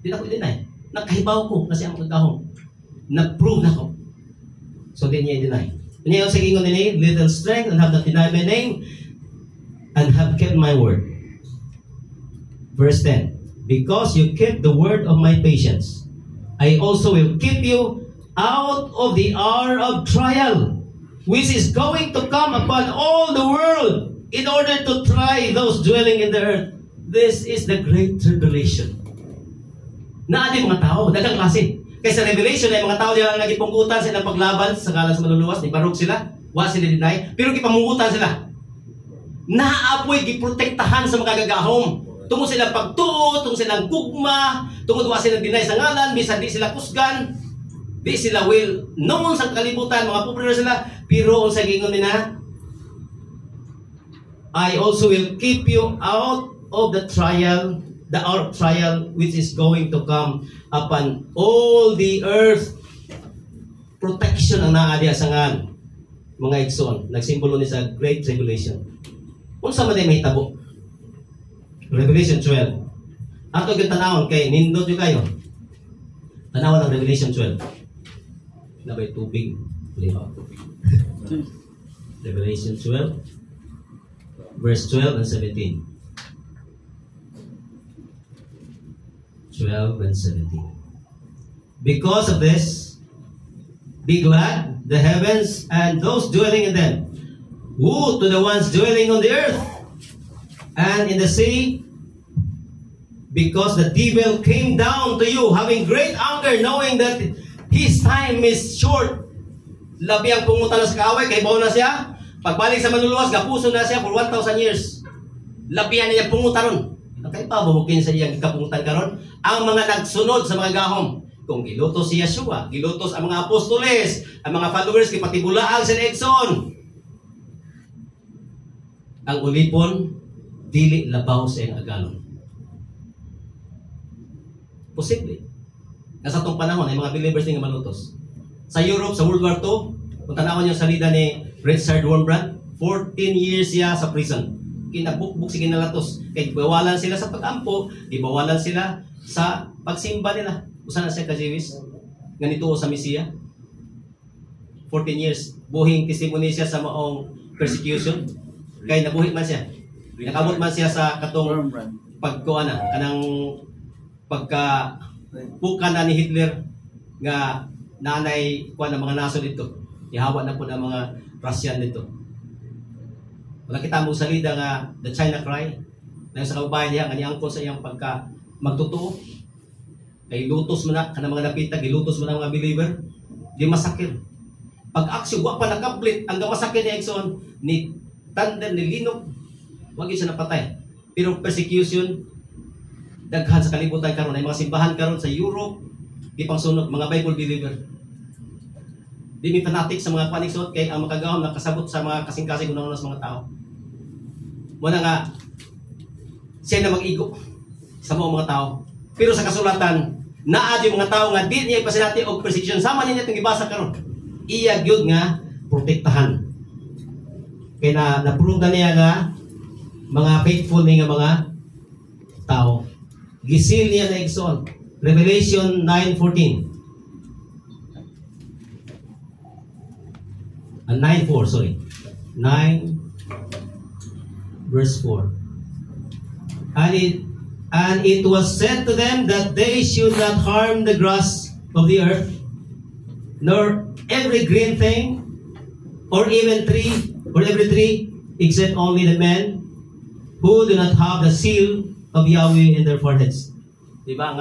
Di na ko i-deny. Nakahibaw ko kasi ang magkahong. Nag-prove na ko. So di niya i-deny. Niya yung sigingon ni little strength and have not denied my name and have kept my word. Verse 10, because you kept the word of my patience, I also will keep you out of the hour of trial, which is going to come upon all the world in order to try those dwelling in the earth. This is the great tribulation. Naadi mga tao, dagang klase. Kaya sa Revelation ay mga tao diyan ang nagipungkutan sila paglaban sa kalan sa maluluwas, ni barog sila, wa sila deny, pero gipamungutan sila. Naapoy giprotektahan sa mga gagahom. Tungod sila pagtuo, tungod silang kugma, tungod wa sila deny sa ngalan, bisan di sila kusgan, di sila will known sa kalibutan, mga popular sila, pero sa gingon nila, I also will keep you out of the trial, the hour of trial which is going to come upon all the earth. Protection ang naadiya sa ngan, mga igsoon, nagsimbolo ni sa Great Tribulation. Unsa man may tabo? Revelation 12. Ato yung tanawon kay nindot yung kayo. Tanawon ang Revelation 12. Nabay tubig. Revelation 12. Verse 12 and 17. 12 and 17. Because of this, be glad, the heavens and those dwelling in them. Woe to the ones dwelling on the earth and in the sea, Because the devil came down to you, having great anger, knowing that his time is short. Labi ang pungutan na sa kaaway, kay baon na siya. Pagbalik sa manluluwas, gapuso na siya for 1,000 years. Labihan niya pungutan ron. Kaya pa buhukin sa iyang kapungutan karon ang mga nagsunod sa mga gahom. Kung gilutos si Yeshua, gilutos ang mga apostoles, ang mga followers, kipatibulaang si Exxon. Ang ulipon, dili labaw sa iyang agalon. Posible. Nasa itong panahon ay mga believers din nga malutos. Sa Europe, sa World War II, kung tanawin yung salida ni Richard Wurmbrand, 14 years siya sa prison. Kinabukbuk si kinalatos. Kaya ibawalan sila sa pag-ampo, ibawalan sila sa pagsimba nila. Usa na siya ka-Jewish? Ganito sa Mesiya. 14 years. Buhing testimony siya sa maong persecution. Kaya nabuhi man siya. Nakabot man siya sa katong pagkuha na. Kanang pagka puka na ni Hitler nga nanay kuha ng mga naso dito. Ihawa na po ng mga Russian dito. Wala kita mong salida nga the China Cry na sa kababayan niya, kanyangkol sa iyang pagka magtotoo. Kay lutos mo na, kanang mga napita, gilutos mo na mga believer, di masakit. Pag-aksyon, wak pa nakaplit, ang masakit ni Exxon, ni Tanden, ni Linok, wag yun siya napatay. Pero persecution, daghan sa kalibutan karon ay mga simbahan karon sa Europe, di pang sunod, mga Bible believer. Di mi fanatic sa mga panisot kay ang makagahom nakasabot sa mga kasing-kasing unang sa mga tao. Muna nga siya na mag-igo sa mga tao. Pero sa kasulatan, naa yung mga tao nga di niya ipasinati og persecution sama niya itong ibasa karon. Iya gyud nga protektahan. Kaya na-prove na niya nga mga faithful ni nga mga tao. Gisil niya na Exxon. Revelation 9:14. 9:4, sorry. 9 verse 4. And it was said to them that they should not harm the grass of the earth, nor every green thing, or even tree, or every tree, except only the men who do not have the seal of Yahweh in their foreheads. Diba nga?